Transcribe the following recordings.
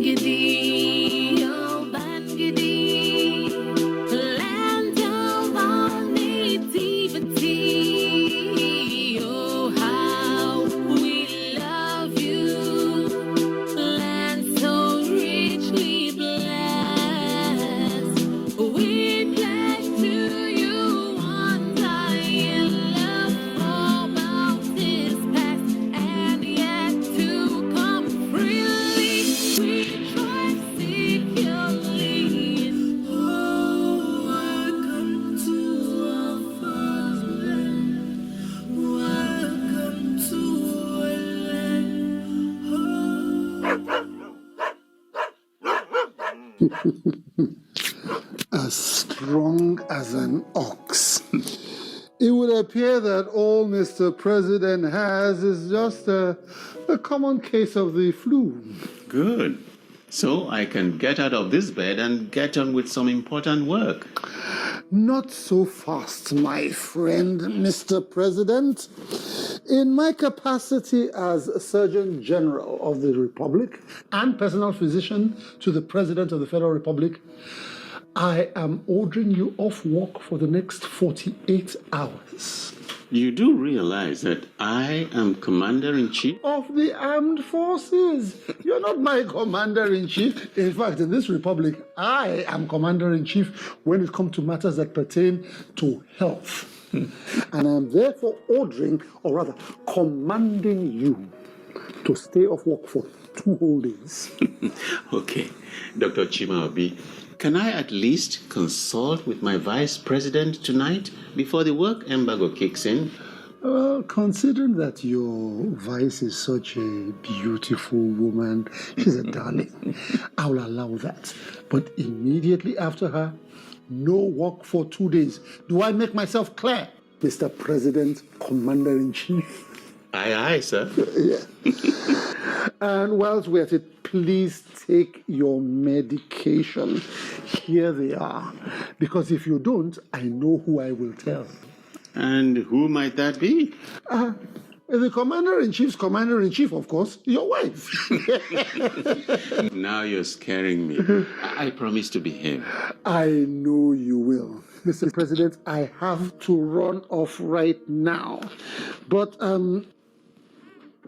Bangidi, oh Bangidi, land of our nativity. Oh, how we love you, land so richly blessed. We pledge to you undying love for bounties past and yet to come freely. We thrive securely. Oh, welcome to our fatherland. Welcome to our land. As strong as an ox. It would appear that all Mr. President has is just a common case of the flu. Good. So I can get out of this bed and get on with some important work. Not so fast, my friend, Mr. President. In my capacity as Surgeon General of the Republic and personal physician to the President of the Federal Republic, I am ordering you off work for the next 48 hours. You do realize that I am Commander-in-Chief? Of the armed forces. You're not my commander-in-chief. In fact, in this republic, I am commander-in-chief when it comes to matters that pertain to health. And I'm therefore ordering, or rather, commanding you to stay off work for 2 whole days. Okay, Dr. Chimaobi, can I at least consult with my vice president tonight before the work embargo kicks in? Considering that your vice is such a beautiful woman, she's a darling, I will allow that. But immediately after her, no work for 2 days. Do I make myself clear, Mr. President, Commander-in-Chief? Aye, aye, sir. Yeah. And whilst we're at it, please take your medication. Here they are. Because if you don't, I know who I will tell. And who might that be? The Commander-in-Chief's Commander-in-Chief, of course, your wife. Now you're scaring me. I promise to behave. I know you will. Mr. President, I have to run off right now. But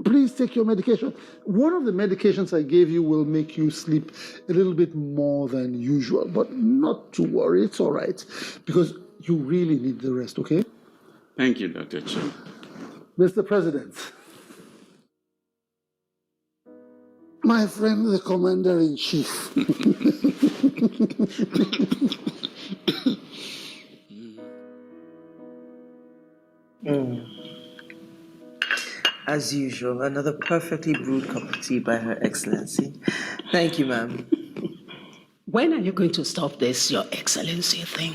please take your medication. One of the medications I gave you will make you sleep a little bit more than usual, but not to worry, it's all right, because you really need the rest, okay? Thank you, Dr. Chin. Mr. President, my friend, the Commander-in-Chief. As usual, another perfectly brewed cup of tea by Her Excellency. Thank you, ma'am. When are you going to stop this, Your Excellency thing?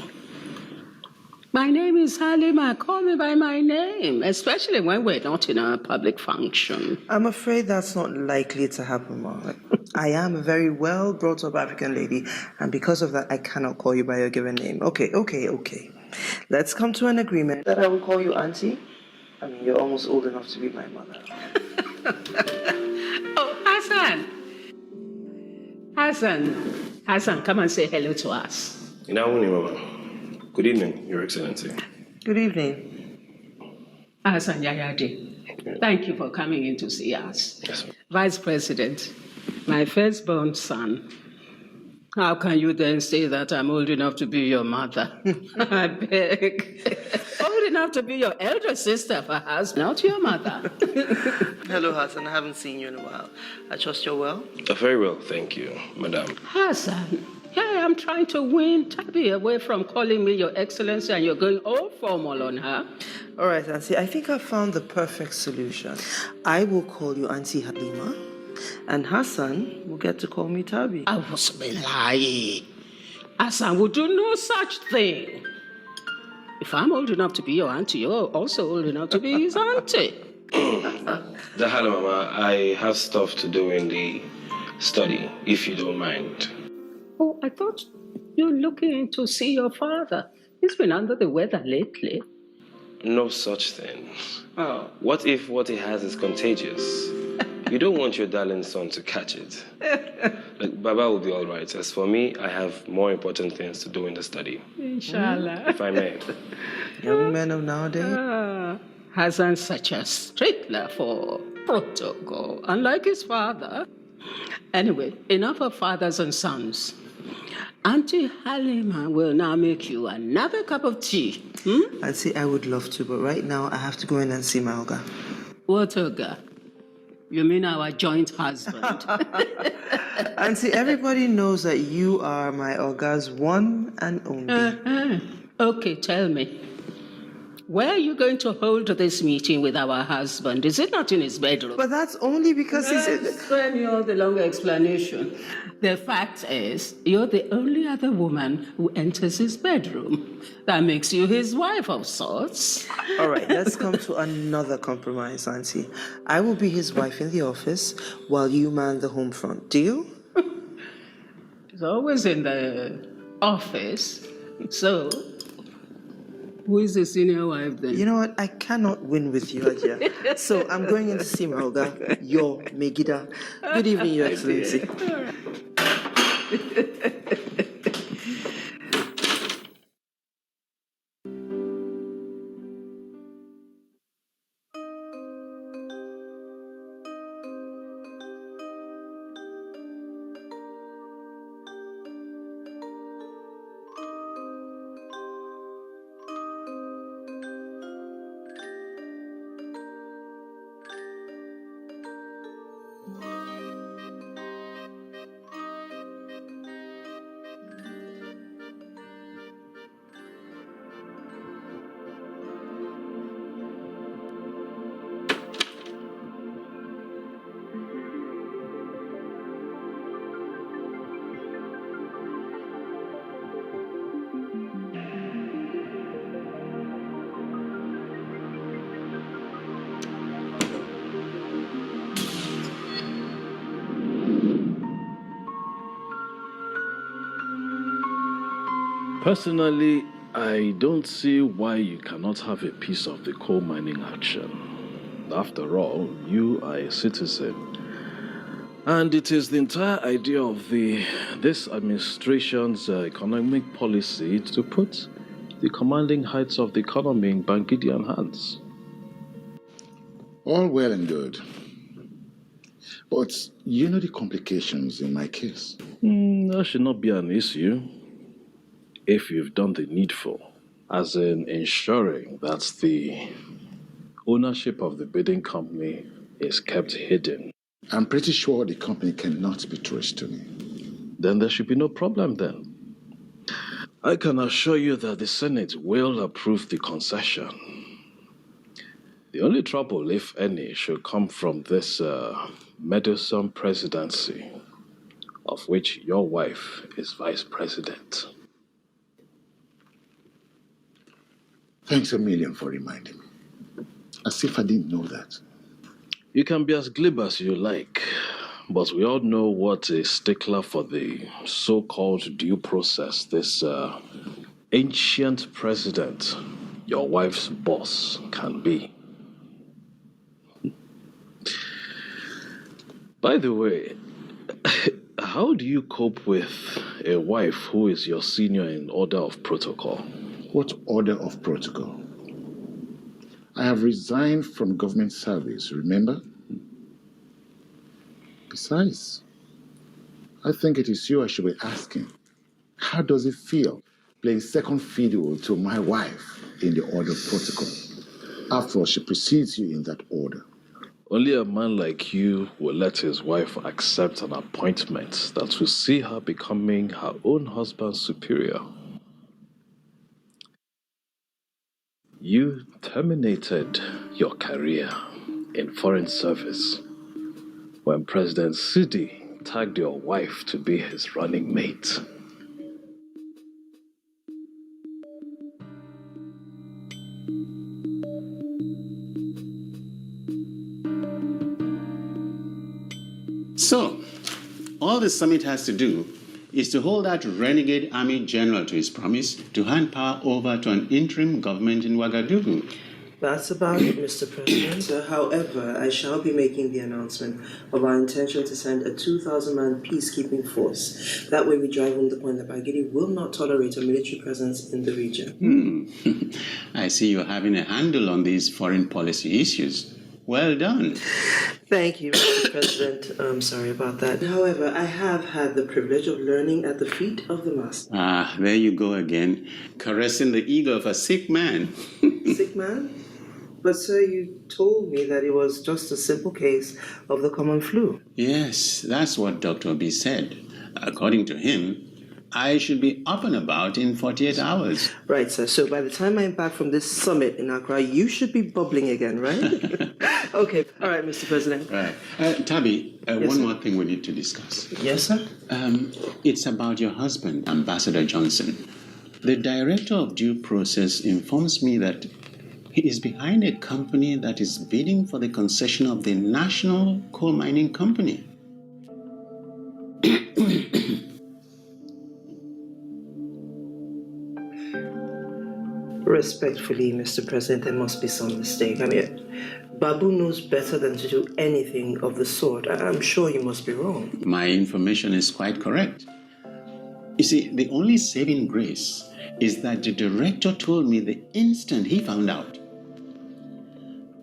My name is Halima. Call me by my name, especially when we're not in a public function. I'm afraid that's not likely to happen, Mom. I am a very well brought up African lady, and because of that, I cannot call you by your given name. Okay. Let's come to an agreement that I will call you Auntie. I mean, you're almost old enough to be my mother. Oh, Hassan, come and say hello to us. Mama. Good evening, Your Excellency. Good evening. Hassan Yayadi, thank you for coming in to see us. Yes, sir. Vice President, my firstborn son. How can you then say that I'm old enough to be your mother? I beg. Old enough to be your elder sister, perhaps, not your mother. Hello, Hassan. I haven't seen you in a while. I trust you're well? Very well, thank you, Madam. Hassan, here I am trying to win Tabby away from calling me Your Excellency, and you're going all formal on her. All right, Auntie. I think I found the perfect solution. I will call you Auntie Halima, and Hassan will get to call me Tabi. I was lying. Hassan would do no such thing. If I'm old enough to be your auntie, you're also old enough to be his auntie. Dahala, Mama, I have stuff to do in the study, if you don't mind. Oh, I thought you're looking in to see your father. He's been under the weather lately. No such thing. Oh. What if what he has is contagious? You don't want your darling son to catch it. Like, Baba will be all right. As for me, I have more important things to do in the study. Inshallah. If I may. Young men of nowadays. Hassan's such a stickler for protocol, unlike his father. Anyway, enough of fathers and sons. Auntie Halima will now make you another cup of tea. Auntie, I would love to, but right now I have to go in and see my Olga. What Oga? You mean our joint husband? Auntie, everybody knows that you are my Olga's one and only. Okay, tell me. Where are you going to hold this meeting with our husband? Is it not in his bedroom? But that's only because he's... Spare me all the longer explanation. The fact is, you're the only other woman who enters his bedroom. That makes you his wife of sorts. All right, let's come to another compromise, Auntie. I will be his wife in the office while you man the home front. Deal? He's always in the office. So, who is the senior wife then? You know what? I cannot win with you, Ajia. So I'm going in to see my Olga, your Megida. Good evening, Your Excellency. Personally, I don't see why you cannot have a piece of the coal mining action. After all, you are a citizen. And it is the entire idea of this administration's economic policy to put the commanding heights of the economy in Bangidian hands. All well and good. But you know the complications in my case. That should not be an issue if you've done the needful, as in ensuring that the ownership of the bidding company is kept hidden. I'm pretty sure the company cannot be traced to me. Then there should be no problem then. I can assure you that the Senate will approve the concession. The only trouble, if any, should come from this meddlesome presidency, of which your wife is vice president. Thanks a million for reminding me. As if I didn't know that. You can be as glib as you like, but we all know what a stickler for the so-called due process this ancient president, your wife's boss, can be. By the way, how do you cope with a wife who is your senior in order of protocol? What order of protocol? I have resigned from government service, remember? Besides, I think it is you I should be asking. How does it feel playing second fiddle to my wife in the order of protocol? After all, she precedes you in that order. Only a man like you will let his wife accept an appointment that will see her becoming her own husband's superior. You terminated your career in foreign service when President Sidi tagged your wife to be his running mate. So, all the summit has to do is to hold that renegade army general to his promise to hand power over to an interim government in Ouagadougou. That's about it, Mr. President. However, I shall be making the announcement of our intention to send a 2,000-man peacekeeping force. That way we drive home the point that Bagidi will not tolerate a military presence in the region. I see you're having a handle on these foreign policy issues. Well done. Thank you, Mr. President. I'm sorry about that. However, I have had the privilege of learning at the feet of the master. Ah, there you go again, caressing the ego of a sick man. Sick man? But sir, you told me that it was just a simple case of the common flu. Yes, that's what Dr. Obi said. According to him, I should be up and about in 48 hours. Right, sir. So by the time I'm back from this summit in Accra, you should be bubbling again, right? Okay. All right, Mr. President. Right. Tabby, Yes, one sir. more thing we need to discuss. Yes, sir? It's about your husband, Ambassador Johnson. The director of due process informs me that he is behind a company that is bidding for the concession of the National Coal Mining Company. Respectfully, Mr. President, there must be some mistake. I mean, Babu knows better than to do anything of the sort. I'm sure you must be wrong. My information is quite correct. You see, the only saving grace is that the director told me the instant he found out.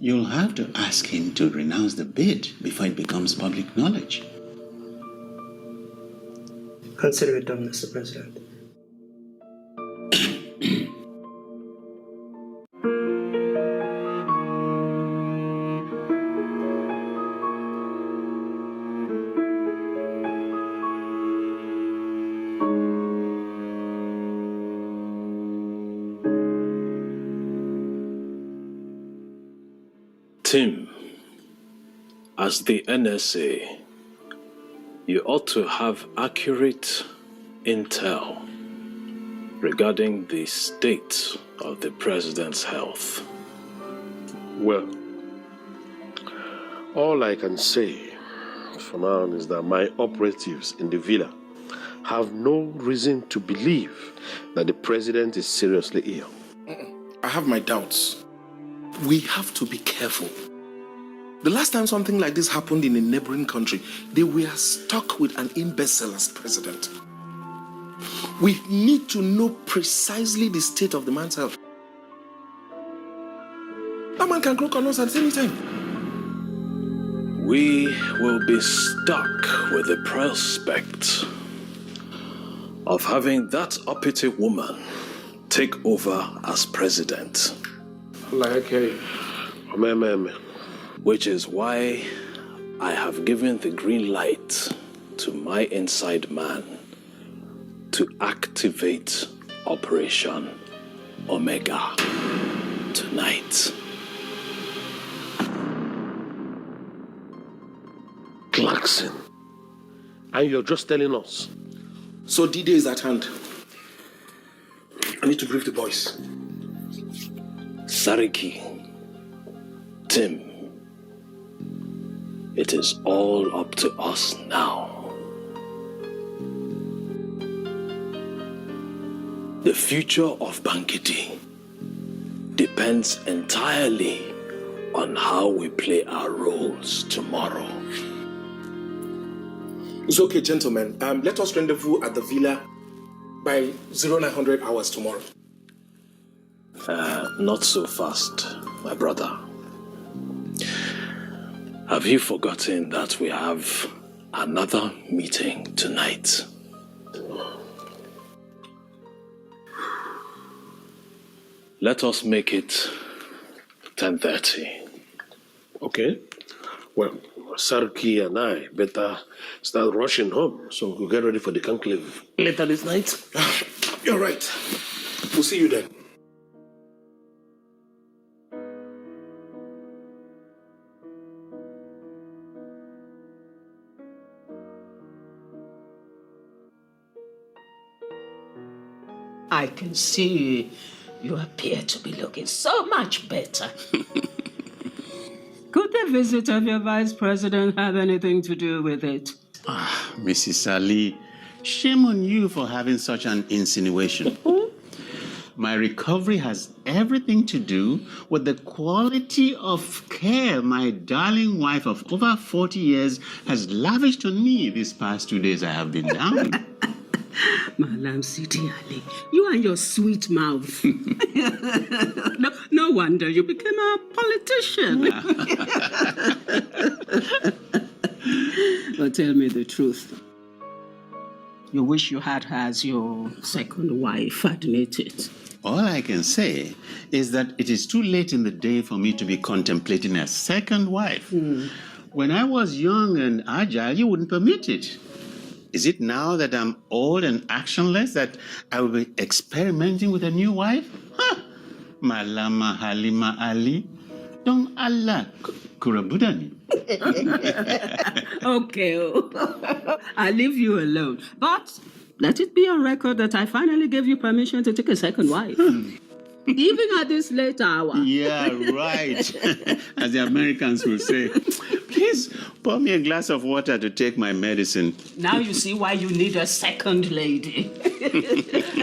You'll have to ask him to renounce the bid before it becomes public knowledge. Consider it done, Mr. President. Tim, as the NSA, you ought to have accurate intel regarding the state of the president's health. Well, all I can say for now is that my operatives in the villa have no reason to believe that the president is seriously ill. I have my doubts. We have to be careful. The last time something like this happened in a neighboring country, they were stuck with an imbecile as president. We need to know precisely the state of the man's health. That man can croak on us at any time. We will be stuck with the prospect of having that uppity woman take over as president. Which is why I have given the green light to my inside man to activate Operation Omega tonight. Clarkson. And you're just telling us. So D-Day is at hand. I need to brief the boys. Sariki, Tim, it is all up to us now. The future of Bangkiti depends entirely on how we play our roles tomorrow. It's okay, gentlemen. Let us rendezvous at the villa by 0900 hours tomorrow. Not so fast, my brother. Have you forgotten that we have another meeting tonight? Let us make it 10:30. Okay. Well, Sarki and I better start rushing home so we'll get ready for the conclave later this night. You're right. We'll see you then. I can see you appear to be looking so much better. Could the visit of your vice president have anything to do with it? Mrs. Ali, shame on you for having such an insinuation. My recovery has everything to do with the quality of care my darling wife of over 40 years has lavished on me these past 2 days I have been down. Malam Sidi Ali, you and your sweet mouth. No wonder you became a politician. But tell me the truth. You wish you had her as your second wife, admit it. All I can say is that it is too late in the day for me to be contemplating a second wife. When I was young and agile, you wouldn't permit it. Is it now that I'm old and actionless that I will be experimenting with a new wife? Malama Halima Ali, Dong Allah Kurabudani. Okay, I'll leave you alone. But let it be on record that I finally gave you permission to take a second wife. Even at this late hour. Yeah, right. As the Americans will say. Please pour me a glass of water to take my medicine. Now you see why you need a second lady.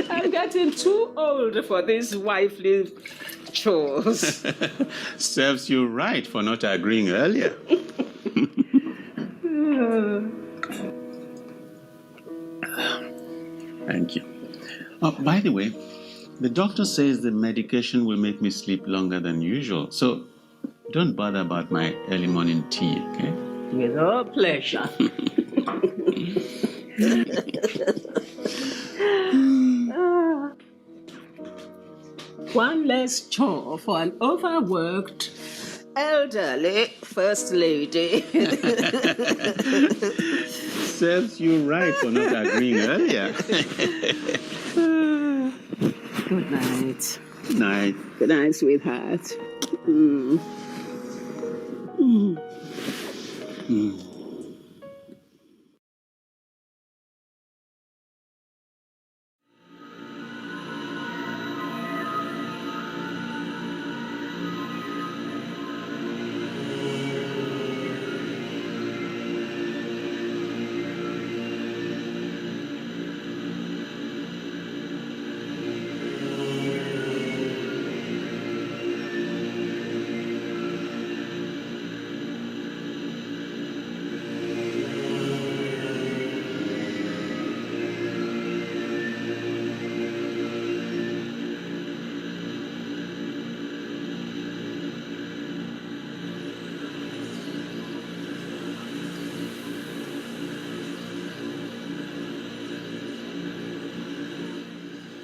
I'm getting too old for these wifely chores. Serves you right for not agreeing earlier. Thank you. Oh, by the way, the doctor says the medication will make me sleep longer than usual. So don't bother about my early morning tea, okay? With all pleasure. One less chore for an overworked, elderly first lady. Serves you right for not agreeing earlier. Good night. Good night. Good night, sweetheart.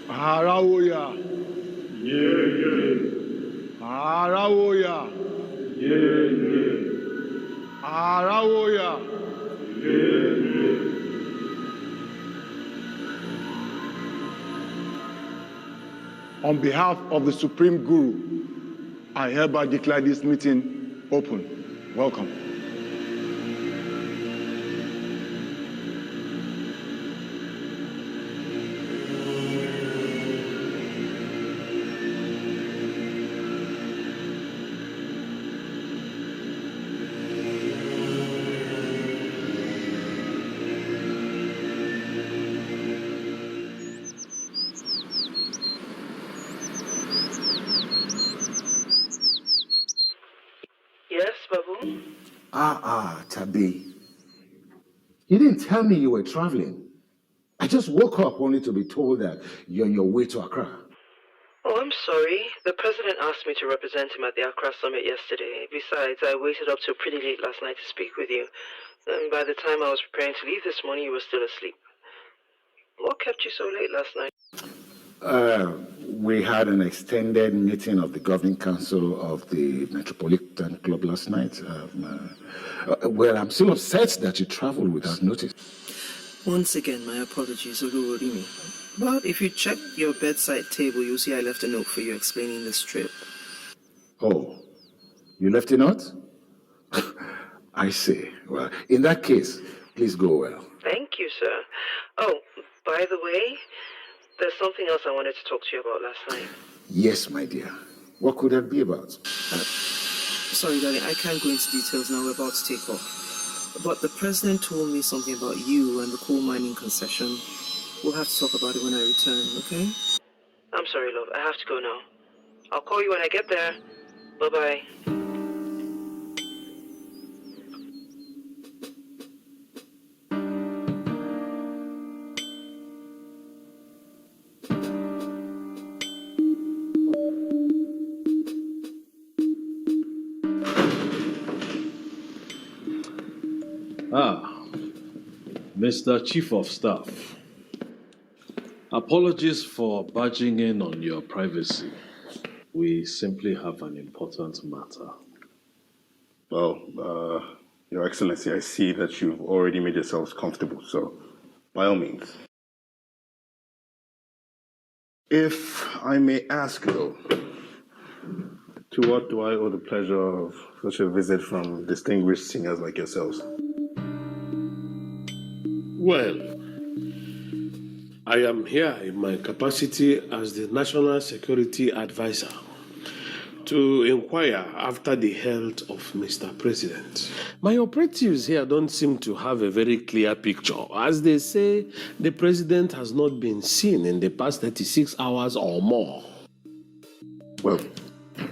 Harawoya. Harawoya. Harawoya. On behalf of the Supreme Guru, I hereby declare this meeting open. Welcome. Yes, Babu? Tabi. You didn't tell me you were traveling. I just woke up only to be told that you're on your way to Accra. Oh, I'm sorry. The president asked me to represent him at the Accra summit yesterday. Besides, I waited up till pretty late last night to speak with you. And by the time I was preparing to leave this morning, you were still asleep. What kept you so late last night? We had an extended meeting of the governing council of the Metropolitan Club last night. Well, I'm still upset that you traveled without notice. Once again, my apologies, Oluworimi. But if you check your bedside table, you'll see I left a note for you explaining this trip. Oh, you left a note? I see. Well, in that case, please go well. Thank you, sir. Oh, by the way, there's something else I wanted to talk to you about last night. Yes, my dear. What could that be about? Sorry, darling, I can't go into details now. We're about to take off. But the president told me something about you and the coal mining concession. We'll have to talk about it when I return, okay? I'm I'm sorry, love. I have to go now. I'll call you when I get there. Bye-bye. Mr. Chief of Staff, apologies for barging in on your privacy. We simply have an important matter. Well, Your Excellency, I see that you've already made yourselves comfortable, so by all means. If I may ask, though, to what do I owe the pleasure of such a visit from distinguished seniors like yourselves? Well, I am here in my capacity as the National Security Advisor to inquire after the health of Mr. President. My operatives here don't seem to have a very clear picture. As they say, the president has not been seen in the past 36 hours or more. Well,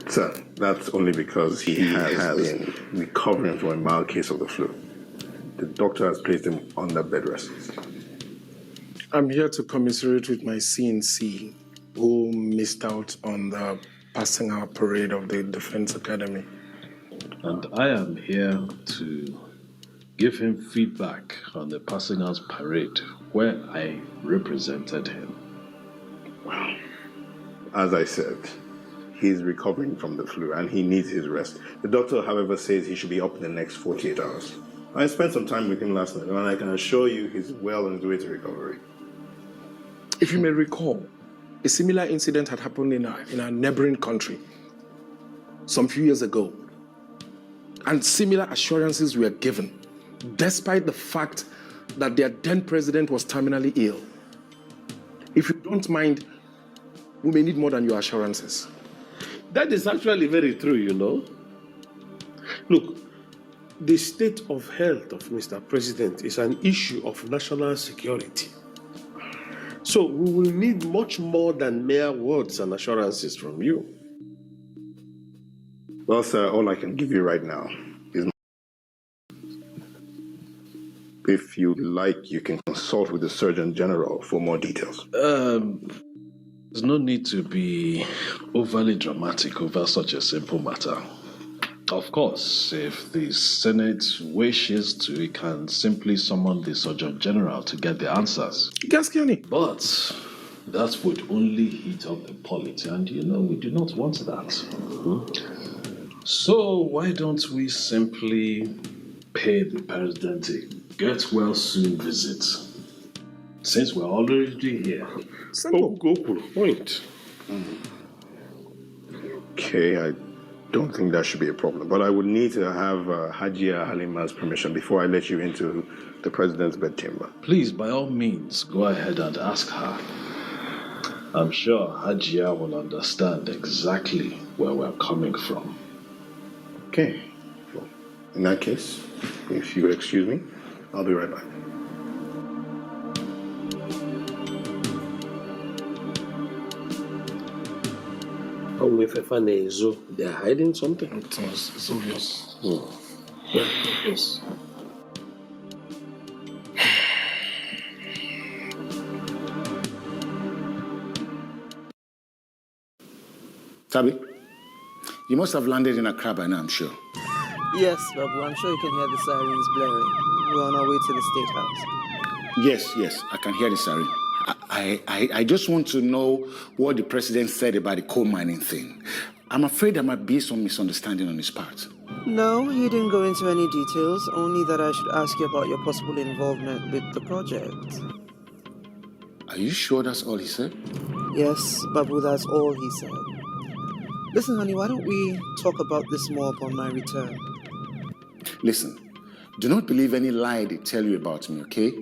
sir, that's only because he has been recovering from a mild case of the flu. The doctor has placed him under bed rest. I'm here to commiserate with my CNC, who missed out on the passing out parade of the Defense Academy. And I am here to give him feedback on the passing out parade where I represented him. Well, as I said, he's recovering from the flu and he needs his rest. The doctor, however, says he should be up in the next 48 hours. I spent some time with him last night and I can assure you he's well on his way to recovery. If you may recall, a similar incident had happened in a neighboring country some few years ago. And similar assurances were given, despite the fact that their then president was terminally ill. If you don't mind, we may need more than your assurances. That is actually very true, you know. Look, the state of health of Mr. President is an issue of national security. So we will need much more than mere words and assurances from you. Well, sir, all I can give you right now is... If you like, you can consult with the Surgeon General for more details. There's no need to be overly dramatic over such a simple matter. Of course, if the Senate wishes to, it can simply summon the Surgeon General to get the answers. Gasciani. But that would only heat up the polity, and you know we do not want that. So why don't we simply pay the president a get-well-soon visit? Since we're already here. Simple. Go to the point. Okay, I don't think that should be a problem, but I would need to have Hajia Halima's permission before I let you into the president's bedchamber. Please, by all means, go ahead and ask her. I'm sure Hajia will understand exactly where we're coming from. Okay. Well, in that case, if you would excuse me, I'll be right back. They're hiding something. It's obvious. Yeah, yes. Tabi, you must have landed in Accra by now, I'm sure. Yes, Babu, I'm sure you can hear the sirens blaring. We're on our way to the State House. Yes, I can hear the siren. I just want to know what the president said about the coal mining thing. I'm afraid there might be some misunderstanding on his part. No, he didn't go into any details, only that I should ask you about your possible involvement with the project. Are you sure that's all he said? Yes, Babu, that's all he said. Listen, honey, why don't we talk about this more upon my return? Listen, do not believe any lie they tell you about me, okay?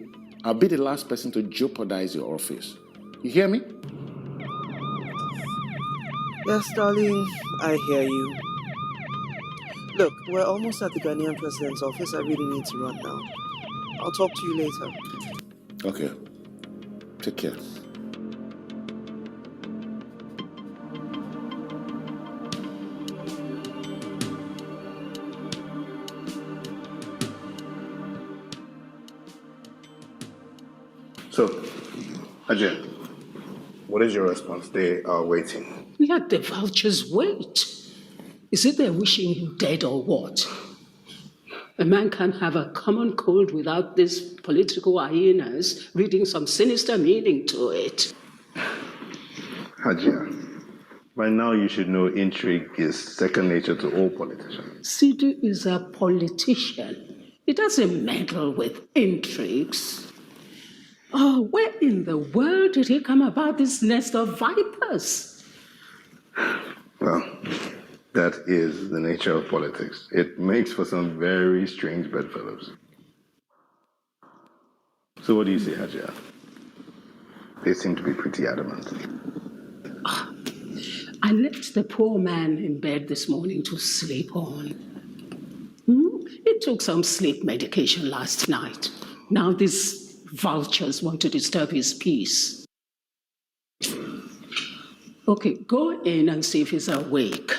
I'll be the last person to jeopardize your office. You hear me? Yes, darling, I hear you. Look, we're almost at the Ghanaian president's office. I really need to run now. I'll talk to you later. Okay. Take care. So, Ajay, what is your response? They are waiting. Let the vultures wait. Is it they're wishing him dead or what? A man can't have a common cold without these political hyenas reading some sinister meaning to it. Hajia, by now you should know intrigue is second nature to all politicians. Sidi is a politician. He doesn't meddle with intrigues. Oh, where in the world did he come about this nest of vipers? Well, that is the nature of politics. It makes for some very strange bedfellows. So what do you say, Hajia? They seem to be pretty adamant. I left the poor man in bed this morning to sleep on. He took some sleep medication last night. Now these vultures want to disturb his peace. Okay, go in and see if he's awake.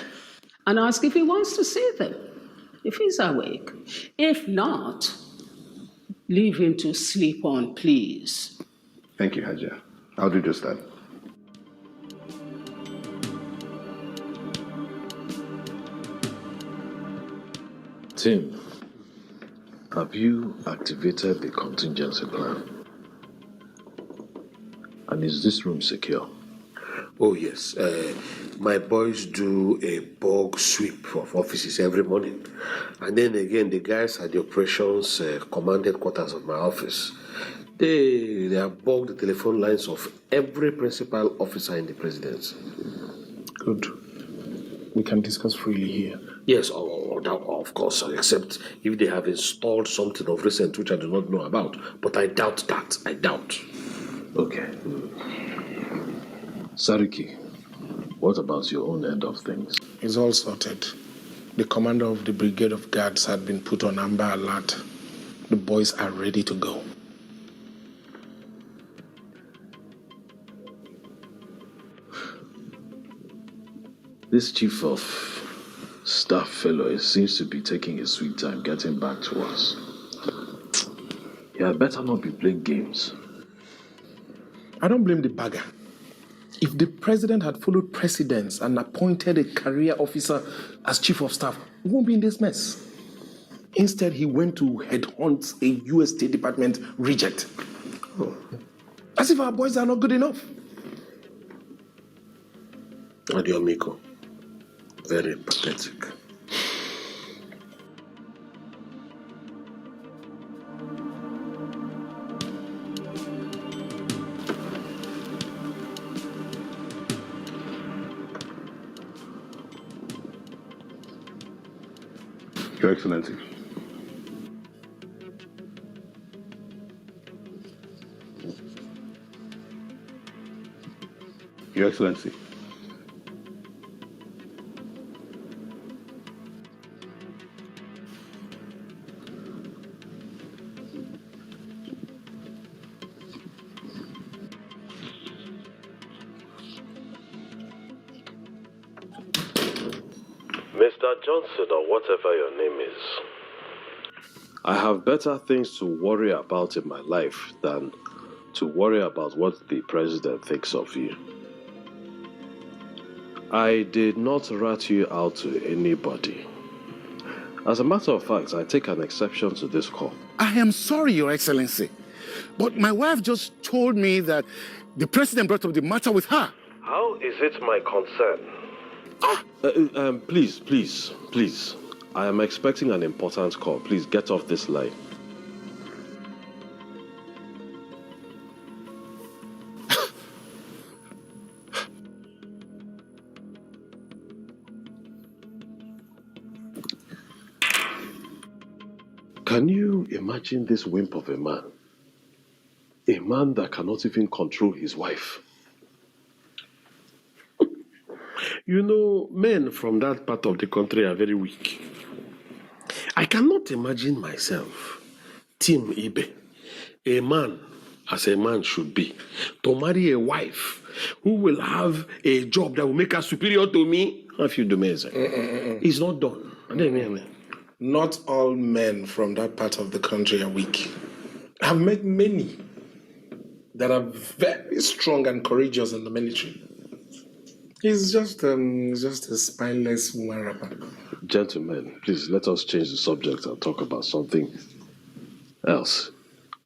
And ask if he wants to see them. If he's awake. If not, leave him to sleep on, please. Thank you, Hajia. I'll do just that. Tim, have you activated the contingency plan? And is this room secure? Oh, yes. My boys do a bug sweep of offices every morning. And then again, the guys at the operations command headquarters of my office. They have bugged the telephone lines of every principal officer in the presidency. Good. We can discuss freely here. Yes, of course, except if they have installed something of recent which I do not know about. But I doubt that. I doubt. Okay. Sariki, what about your own end of things? It's all sorted. The commander of the brigade of guards had been put on amber alert. The boys are ready to go. This chief of staff fellow seems to be taking his sweet time getting back to us. He had better not be playing games. I don't blame the bagger. If the president had followed precedents and appointed a career officer as chief of staff, we won't be in this mess. Instead, he went to headhunt a U.S. State Department reject. As if our boys are not good enough. Adiomiko. Very pathetic. Your Excellency. Your Excellency. Mr. Johnson, or whatever your name is, I have better things to worry about in my life than to worry about what the president thinks of you. I did not rat you out to anybody. As a matter of fact, I take an exception to this call. I am sorry, Your Excellency, but my wife just told me that the president brought up the matter with her. How is it my concern? Please. I am expecting an important call. Please get off this line. Can you imagine this wimp of a man? A man that cannot even control his wife. You know, men from that part of the country are very weak. I cannot imagine myself, Tim Ibe, a man as a man should be, to marry a wife who will have a job that will make her superior to me. If you do me, it's not done. Not all men from that part of the country are weak. I've met many. that are very strong and courageous in the military. He's just a spineless woman rapper. Gentlemen, please let us change the subject and talk about something else.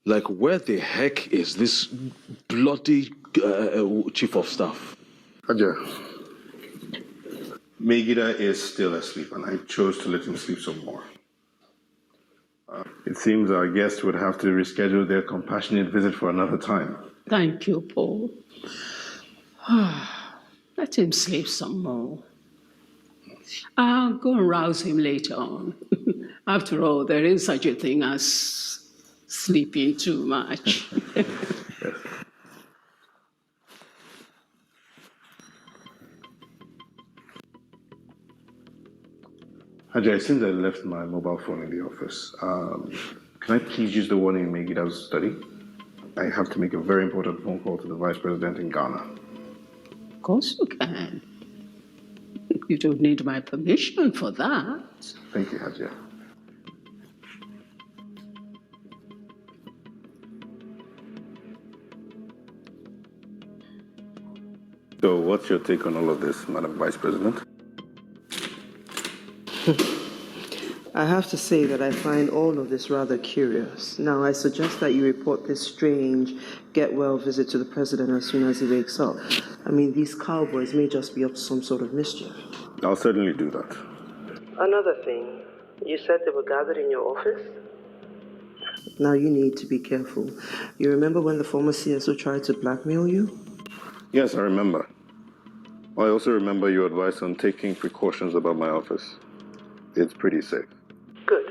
Like, where the heck is this bloody chief of staff? Haja, Megida is still asleep, and I chose to let him sleep some more. It seems our guests would have to reschedule their compassionate visit for another time. Thank you, Paul. Let him sleep some more. I'll go and rouse him later on. After all, there is such a thing as sleeping too much. Haja, it seems I left my mobile phone in the office. Can I please use the one in Megida's study? I have to make a very important phone call to the Vice President in Ghana. Of course you can. You don't need my permission for that. Thank you, Haja. So, what's your take on all of this, Madam Vice President? I have to say that I find all of this rather curious. Now, I suggest that you report this strange get-well visit to the president as soon as he wakes up. I mean, these cowboys may just be up to some sort of mischief. I'll certainly do that. Another thing, you said they were gathered in your office? Now, you need to be careful. You remember when the former CSO tried to blackmail you? Yes, I remember. I also remember your advice on taking precautions about my office. It's pretty safe. Good.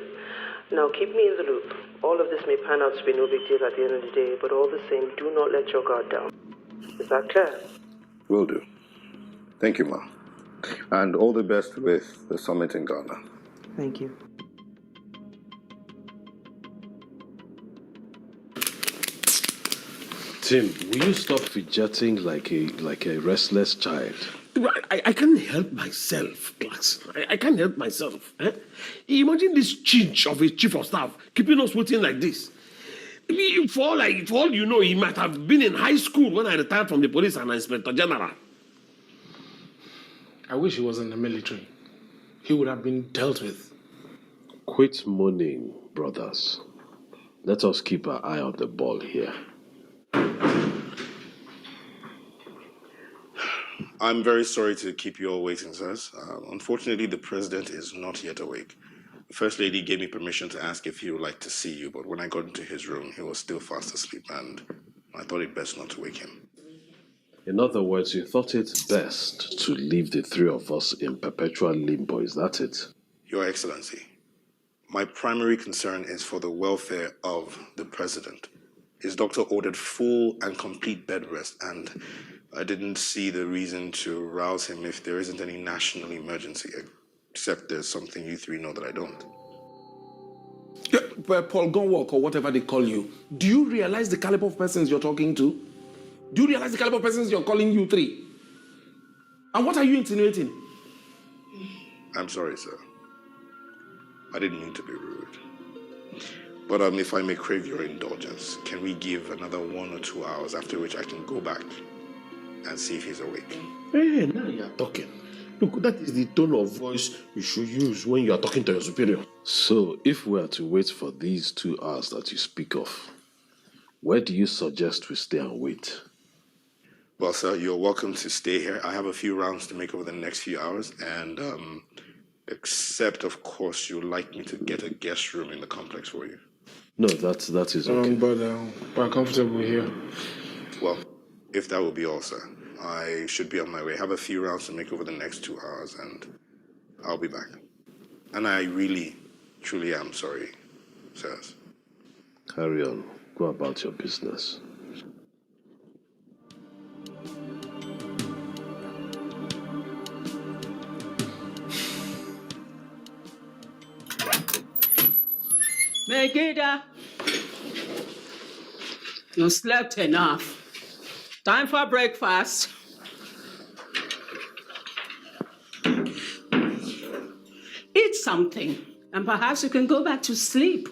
Now keep me in the loop. All of this may pan out to be no big deal at the end of the day, but all the same, do not let your guard down. Is that clear? Will do. Thank you, Ma. And all the best with the summit in Ghana. Thank you. Tim, will you stop fidgeting like a restless child? I can't help myself, class. I can't help myself. Eh? Imagine this chinch of a chief of staff keeping us waiting like this. For all you know, he might have been in high school when I retired from the police and Inspector General. I wish he was in the military. He would have been dealt with. Quit moaning, brothers. Let us keep our eye on the ball here. I'm very sorry to keep you all waiting, sirs. Unfortunately, the president is not yet awake. The First Lady gave me permission to ask if he would like to see you, but when I got into his room, he was still fast asleep, and I thought it best not to wake him. In other words, you thought it best to leave the three of us in perpetual limbo, is that it? Your Excellency, my primary concern is for the welfare of the president. His doctor ordered full and complete bed rest, and I didn't see the reason to rouse him if there isn't any national emergency, except there's something you three know that I don't. Yeah, Paul Gunwalk or whatever they call you, do you realize the caliber of persons you're talking to? Do you realize the caliber of persons you're calling you three? And what are you insinuating? I'm sorry, sir. I didn't mean to be rude. But if I may crave your indulgence, can we give another 1 or 2 hours, after which I can go back and see if he's awake? Hey, now you're talking. Look, that is the tone of voice you should use when you are talking to your superior. So, if we are to wait for these 2 hours that you speak of, where do you suggest we stay and wait? Well, sir, you're welcome to stay here. I have a few rounds to make over the next few hours, and except, of course, you'd like me to get a guest room in the complex for you. No, that is okay. But we're comfortable here. Well, if that will be all, sir, I should be on my way. I have a few rounds to make over the next 2 hours, and I'll be back. And I really, truly am sorry, sirs. Carry on. Go about your business. Megida, you slept enough. Time for breakfast. Eat something, and perhaps you can go back to sleep.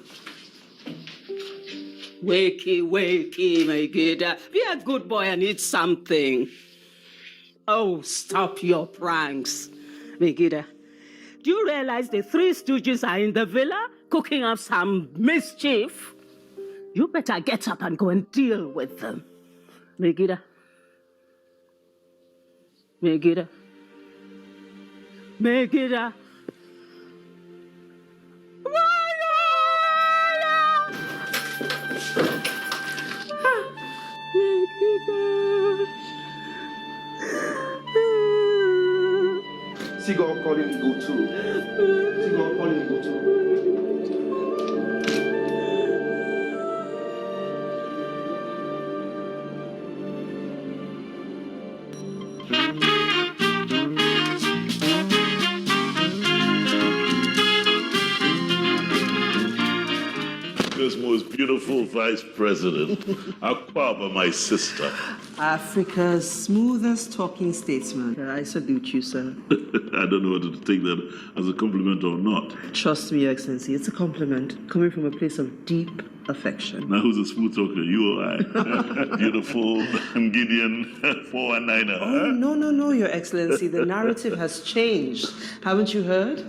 Wakey, my good. Be a good boy and eat something. Oh, stop your pranks. Megida, do you realize the three stooges are in the villa cooking up some mischief? You better get up and go and deal with them. Megida. Megida. Megida. Seagull calling go too. Seagull calling go too. Africa's most beautiful vice president, Akwaba, my sister. Africa's smoothest talking statesman. I salute you, sir. I don't know whether to take that as a compliment or not. Trust me, Your Excellency, it's a compliment coming from a place of deep affection. Now, who's a smooth talker, you or I? Beautiful Gideon 419er. Oh, no, Your Excellency. The narrative has changed. Haven't you heard?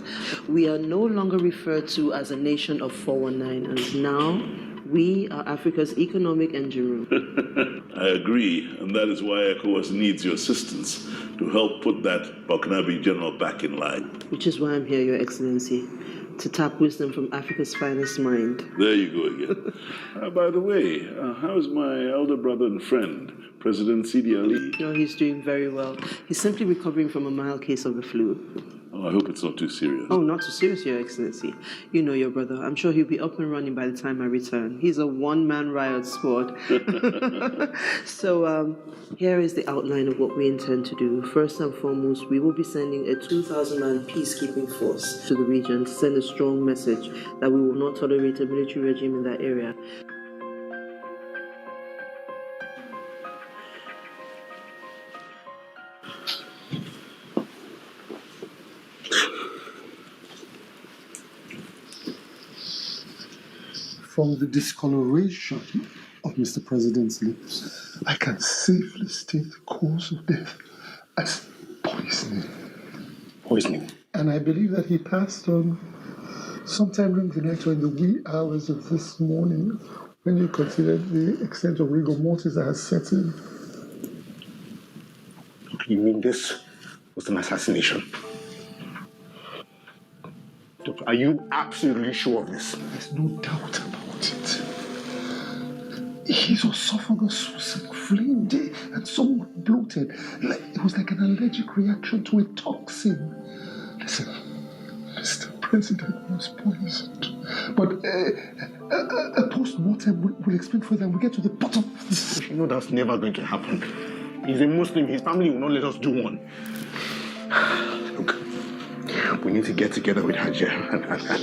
We are no longer referred to as a nation of 419ers. Now, we are Africa's economic engine room. I agree, and that is why ECOWAS needs your assistance to help put that Burkinabe general back in line. Which is why I'm here, Your Excellency, to tap wisdom from Africa's finest mind. There you go again. By the way, how's my elder brother and friend, President Sidi Ali? No, he's doing very well. He's simply recovering from a mild case of the flu. Oh, I hope it's not too serious. Oh, not too serious, Your Excellency. You know your brother. I'm sure he'll be up and running by the time I return. He's a one-man riot squad. So, here is the outline of what we intend to do. First and foremost, we will be sending a 2,000-man peacekeeping force to the region to send a strong message that we will not tolerate a military regime in that area. From the discoloration of Mr. President's lips, I can safely state the cause of death as poisoning. Poisoning? And I believe that he passed on sometime during the night or in the wee hours of this morning, when you consider the extent of rigor mortis that has set in. You mean this was an assassination? Doctor, are you absolutely sure of this? There's no doubt about it. His esophagus was inflamed and somewhat bloated. It was like an allergic reaction to a toxin. Listen, Mr. President was poisoned. But a post-mortem will explain further and we'll get to the bottom of this. You know that's never going to happen. He's a Muslim. His family will not let us do one. Look, we need to get together with Hajia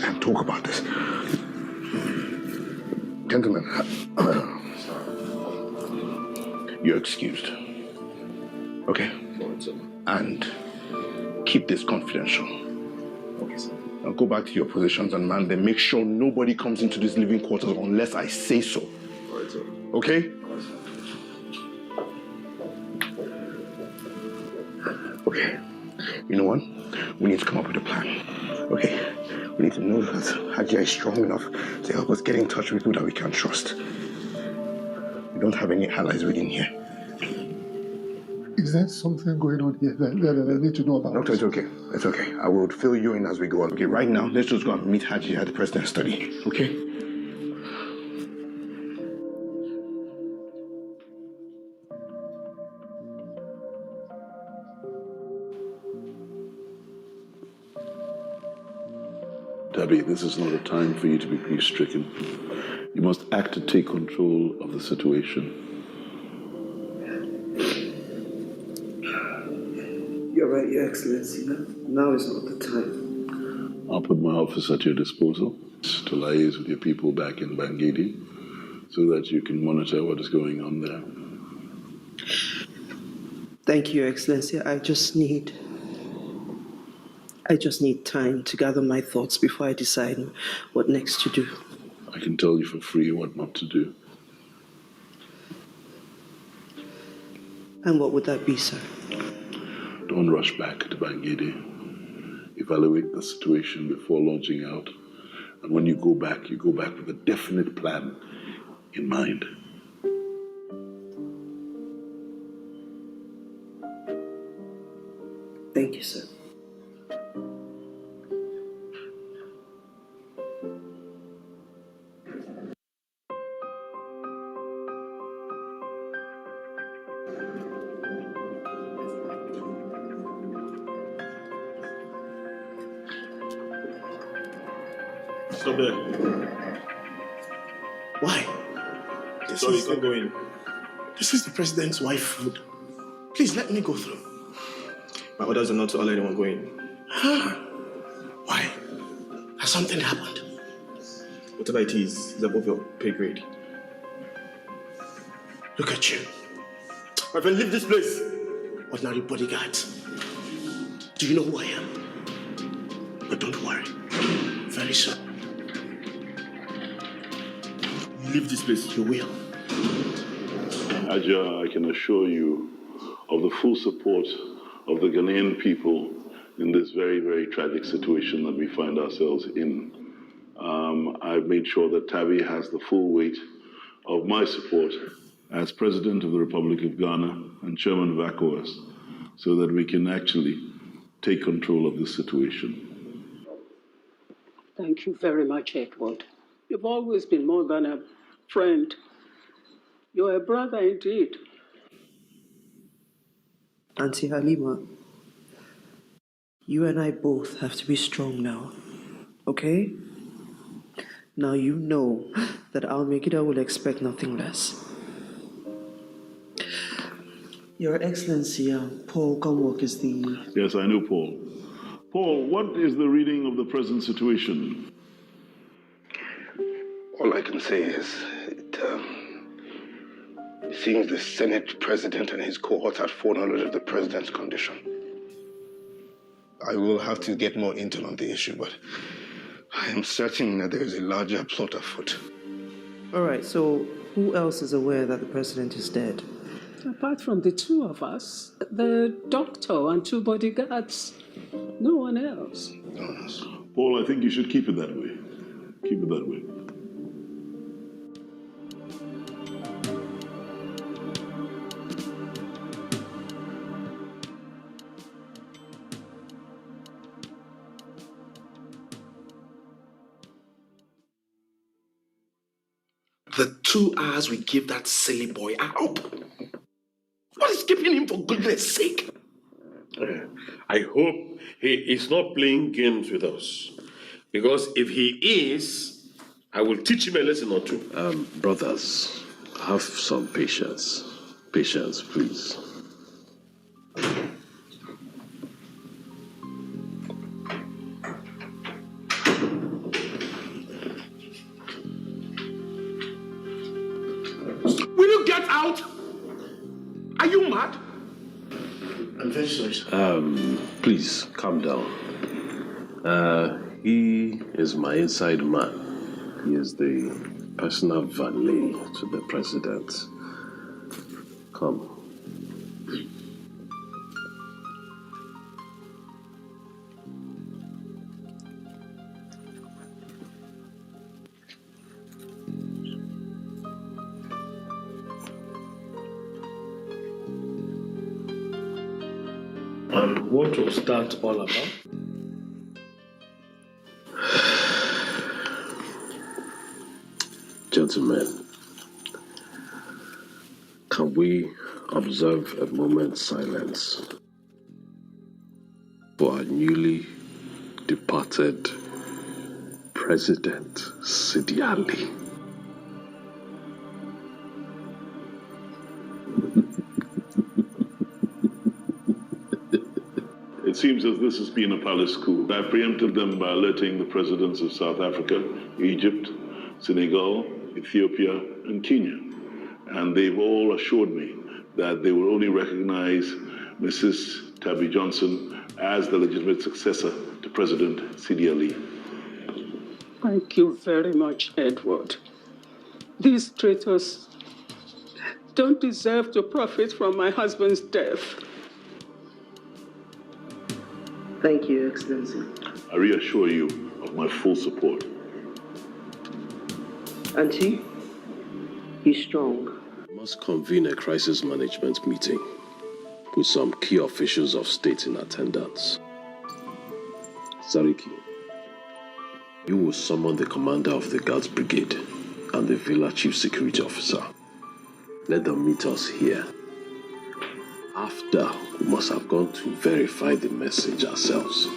and talk about this. Gentlemen, you're excused. Okay? And keep this confidential. Okay, sir. Now go back to your positions and man, then make sure nobody comes into these living quarters unless I say so. All right, sir. Okay? All right, sir. Okay. You know what? We need to come up with a plan. Okay? We need to know that Hajia is strong enough to help us get in touch with people that we can trust. We don't have any allies within here. Is there something going on here that I need to know about? Doctor, it's okay. It's okay. I will fill you in as we go on. Okay, right now, let's just go and meet Hajia at the president's study. Okay? Debbie, this is not a time for you to be grief-stricken. You must act to take control of the situation. You're right, Your Excellency. Now is not the time. I'll put my office at your disposal to liaise with your people back in Bangidi so that you can monitor what is going on there. Thank you, Your Excellency. I just need time to gather my thoughts before I decide what next to do. I can tell you for free what not to do. And what would that be, sir? Don't rush back to Bangede. Evaluate the situation before launching out. And when you go back with a definite plan in mind. Thank you, sir. Stop there. Why? Sorry, you can't go in. This is the president's wife food. Please let me go through. My orders are not to allow anyone go in. Why? Has something happened? Whatever it is above your pay grade. Look at you. My friend, leave this place. Ordinary bodyguards. Do you know who I am? But don't worry. Very soon. Leave this place. You will. Aja, I can assure you of the full support of the Ghanaian people in this very, very tragic situation that we find ourselves in. I've made sure that Tabby has the full weight of my support as President of the Republic of Ghana and Chairman of ECOWAS, so that we can actually take control of this situation. Thank you very much, Edward. You've always been more than a friend. You're a brother indeed. Auntie Halima, you and I both have to be strong now, okay? Now you know that Al-Megida will expect nothing less. Your Excellency, Paul Gunwalk is the... Yes, I know Paul. Paul, what is the reading of the present situation? All I can say is it seems the Senate President and his cohort had foreknowledge of the President's condition. I will have to get more intel on the issue, but I am certain that there is a larger plot afoot. All right, so who else is aware that the President is dead? Apart from the two of us, the doctor and 2 bodyguards, no one else. No one else. Paul, I think you should keep it that way. Keep it that way. The 2 hours we give that silly boy are up. What is keeping him for goodness sake? I hope he is not playing games with us. Because if he is, I will teach him a lesson or two. Brothers, have some patience. Patience, please. Will you get out? Are you mad? I'm very sorry, sir. Please, calm down. He is my inside man. He is the personal valet to the president. Come. And what was that all about? Gentlemen, can we observe a moment's silence for our newly departed President Sidi Ali? It seems as this has been a palace coup. I preempted them by alerting the presidents of South Africa, Egypt, Senegal, Ethiopia, and Kenya. And they've all assured me that they will only recognize Mrs. Tabby Johnson as the legitimate successor to President Sidi Ali. Thank you very much, Edward. These traitors don't deserve to profit from my husband's death. Thank you, Excellency. I reassure you of my full support. Auntie, be strong. We must convene a crisis management meeting with some key officials of state in attendance. Sariki, you will summon the commander of the Guards Brigade and the Villa Chief Security Officer. Let them meet us here. After, we must have gone to verify the message ourselves.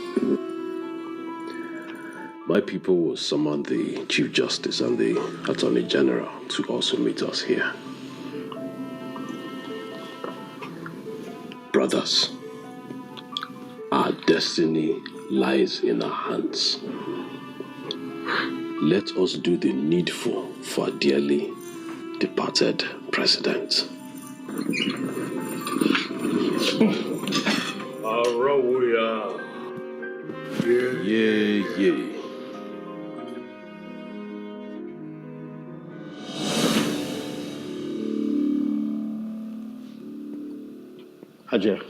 My people will summon the Chief Justice and the Attorney General to also meet us here. Brothers, our destiny lies in our hands. Let us do the needful for our dearly departed president. Yeah. Hajar,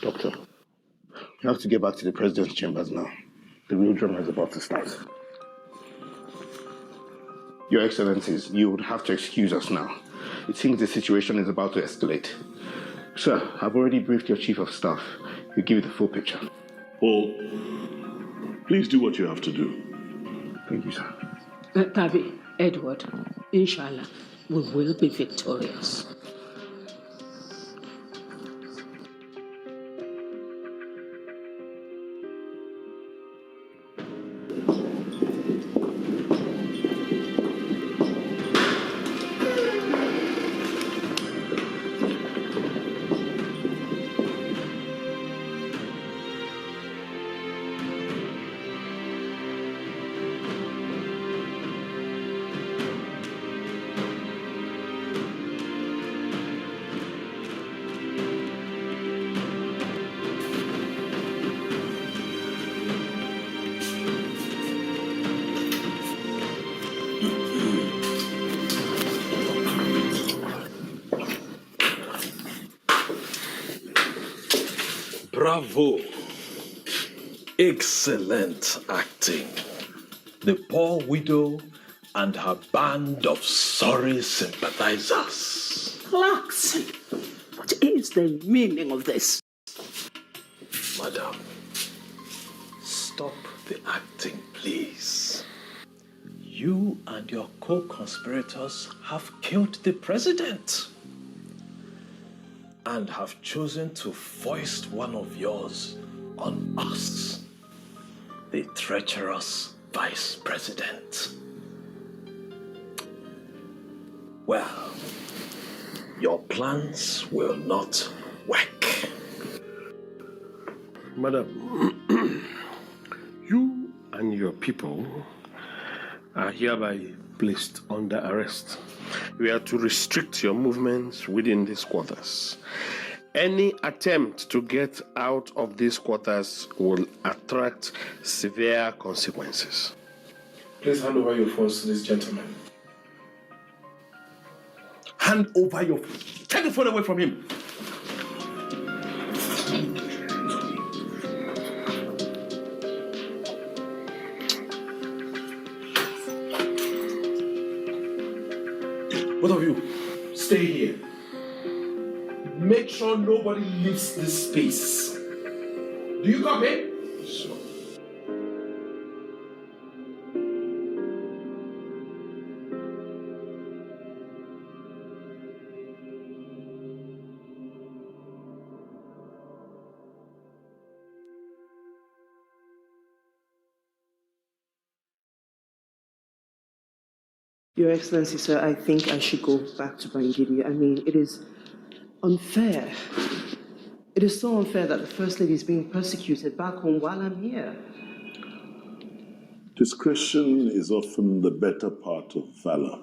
Doctor, you have to get back to the president's chambers now. The real drama is about to start. Your Excellencies, you would have to excuse us now. It seems the situation is about to escalate. Sir, I've already briefed your Chief of Staff. He'll give you the full picture. Paul, please do what you have to do. Thank you, sir. Tabi, Edward, inshallah, we will be victorious. Bravo! Excellent acting. The poor widow and her band of sorry sympathizers. Clarkson, what is the meaning of this? Madam, stop the acting, please. You and your co-conspirators have killed the president and have chosen to foist one of yours on us, the treacherous vice president. Well, your plans will not work. Madam, you and your people are hereby placed under arrest. We are to restrict your movements within these quarters. Any attempt to get out of these quarters will attract severe consequences. Please hand over your phones to this gentleman. Hand over your... Take the phone away from him. Both of you, stay here. Make sure nobody leaves this space. Do you copy? Sure. Your Excellency, sir, I think I should go back to Bangidi. I mean, it is unfair. It is so unfair that the First Lady is being persecuted back home while I'm here. Discretion is often the better part of valor.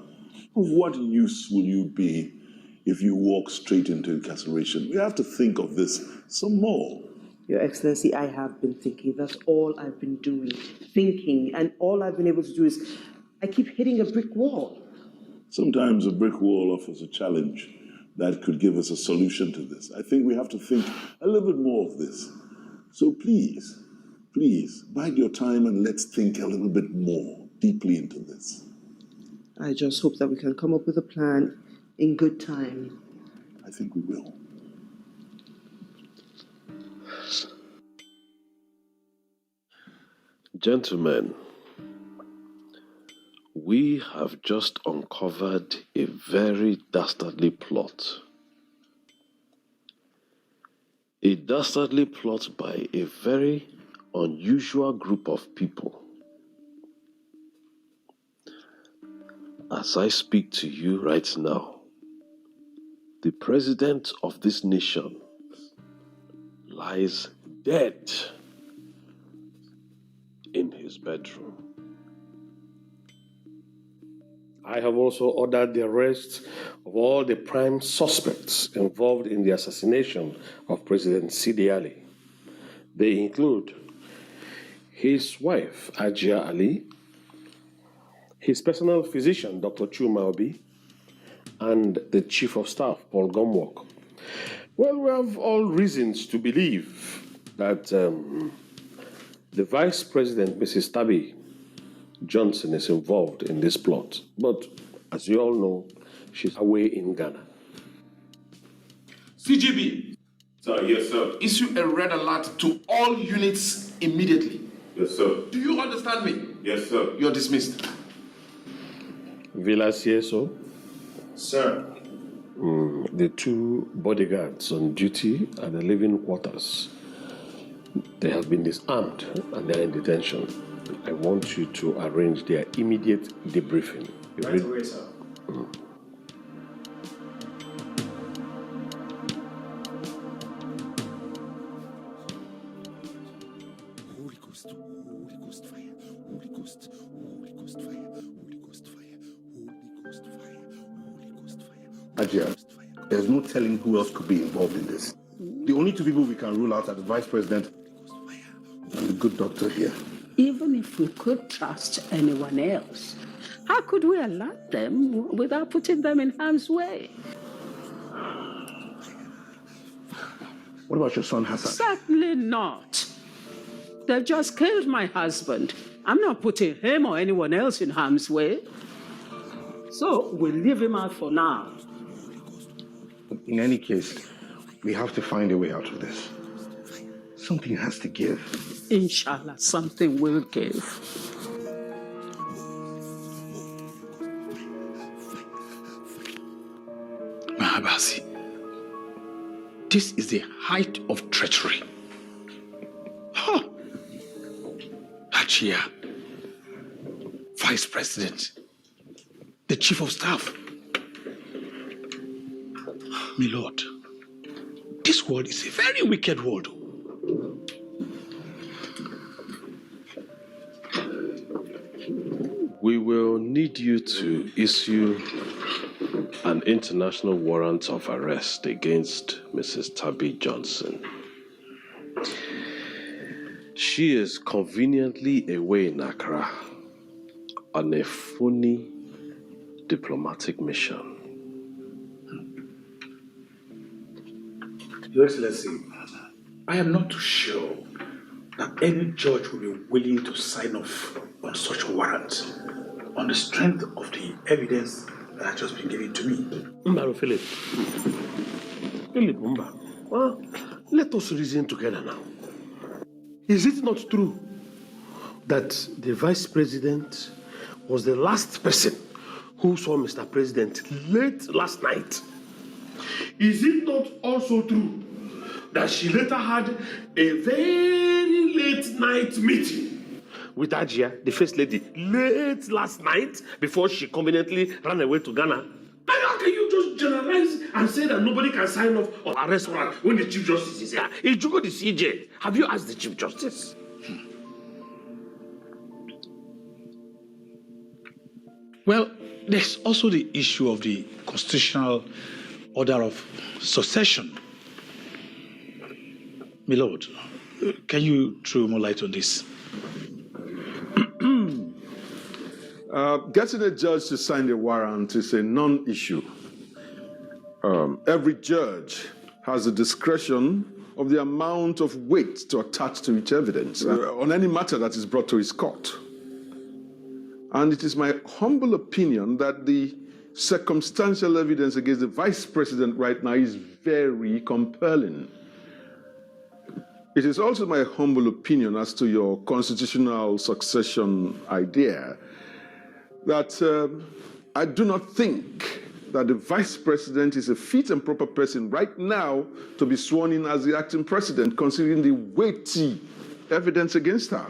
Of what use will you be if you walk straight into incarceration? We have to think of this some more. Your Excellency, I have been thinking. That's all I've been doing. Thinking. And all I've been able to do is I keep hitting a brick wall. Sometimes a brick wall offers a challenge that could give us a solution to this. I think we have to think a little bit more of this. So please, bide your time and let's think a little bit more deeply into this. I just hope that we can come up with a plan in good time. I think we will. Gentlemen, we have just uncovered a very dastardly plot. A dastardly plot by a very unusual group of people. As I speak to you right now, the president of this nation lies dead in his bedroom. I have also ordered the arrest of all the prime suspects involved in the assassination of President Sidi Ali. They include his wife, Ajia Ali, his personal physician, Dr. Chuma Obi, and the Chief of Staff, Paul Gomwok. Well, we have all reasons to believe that the Vice President, Mrs. Tabi Johnson, is involved in this plot. But as you all know, she's away in Ghana. CGB, Sir, yes, sir. issue a red alert to all units immediately. Yes, sir. Do you understand me? Yes, sir. You're dismissed. Villa Sieso, Sir. the two bodyguards on duty at the living quarters, they have been disarmed and they are in detention. I want you to arrange their immediate debriefing. Right away, sir. Holy Ghost fire, Holy Ghost fire, Holy Ghost fire, Holy Ghost fire, Holy Ghost fire, Holy Ghost fire. Ajia, there's no telling who else could be involved in this. The only two people we can rule out are the Vice President and the good doctor here. Even if we could trust anyone else, how could we alert them without putting them in harm's way? What about your son, Hassan? Certainly not. They just killed my husband. I'm not putting him or anyone else in harm's way. So we'll leave him out for now. In any case, we have to find a way out of this. Something has to give. Inshallah, something will give. Mahabasi, this is the height of treachery. Huh. Hachia, Vice President, the Chief of Staff. My Lord, this world is a very wicked world. We will need you to issue an international warrant of arrest against Mrs. Tabi Johnson. She is conveniently away in Accra on a phony diplomatic mission. Your Excellency, I am not too sure that any judge will be willing to sign off on such a warrant on the strength of the evidence that has just been given to me. Mbaro Philip. Philip Mba. Well, let us reason together now. Is it not true that the Vice President was the last person who saw Mr. President late last night? Is it not also true that she later had a very late night meeting with Ajia, the First Lady, late last night before she conveniently ran away to Ghana? And how can you just generalize and say that nobody can sign off on arrest warrant when the Chief Justice is here? If you go to CJ, have you asked the Chief Justice? Well, there's also the issue of the constitutional order of succession. My Lord, can you throw more light on this? Getting a judge to sign the warrant is a non-issue. Every judge has the discretion of the amount of weight to attach to each evidence on any matter that is brought to his court. And it is my humble opinion that the circumstantial evidence against the vice president right now is very compelling. It is also my humble opinion as to your constitutional succession idea that I do not think that the vice president is a fit and proper person right now to be sworn in as the acting president, considering the weighty evidence against her.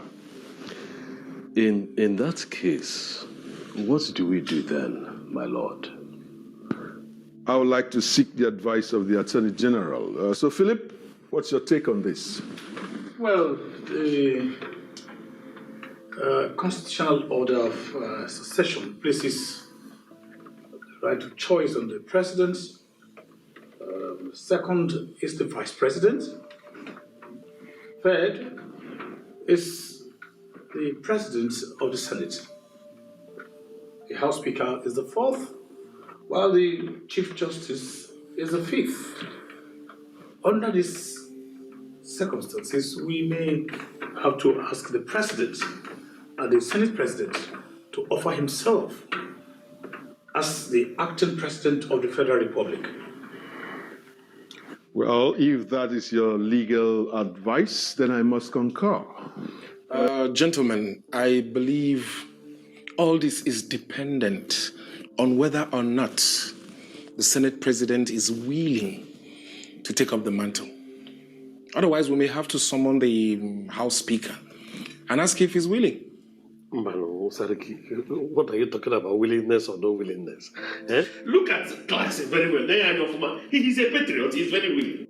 In that case, what do we do then, my lord? I would like to seek the advice of the Attorney General. So, Philip, what's your take on this? Well, the constitutional order of succession places the right of choice on the president. Second is the vice president. Third is the president of the Senate. The House Speaker is the fourth, while the Chief Justice is the fifth. Under these circumstances, we may have to ask the President and the Senate President to offer himself as the acting President of the Federal Republic. Well, if that is your legal advice, then I must concur. Gentlemen, I believe all this is dependent on whether or not the Senate President is willing to take up the mantle. Otherwise, we may have to summon the House Speaker and ask if he's willing. Mano, Sariki, what are you talking about, willingness or no willingness? Eh? Look at Classic very well. He is a patriot, he's very willing.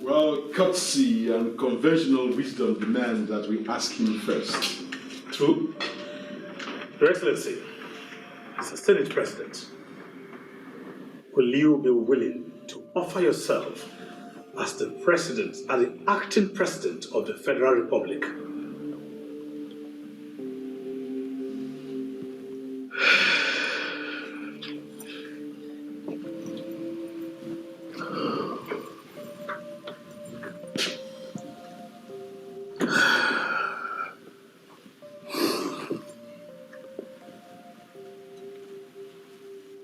Well, courtesy and conventional wisdom demand that we ask him first. True. Your Excellency, as a Senate President, will you be willing to offer yourself as the President, as the acting President of the Federal Republic?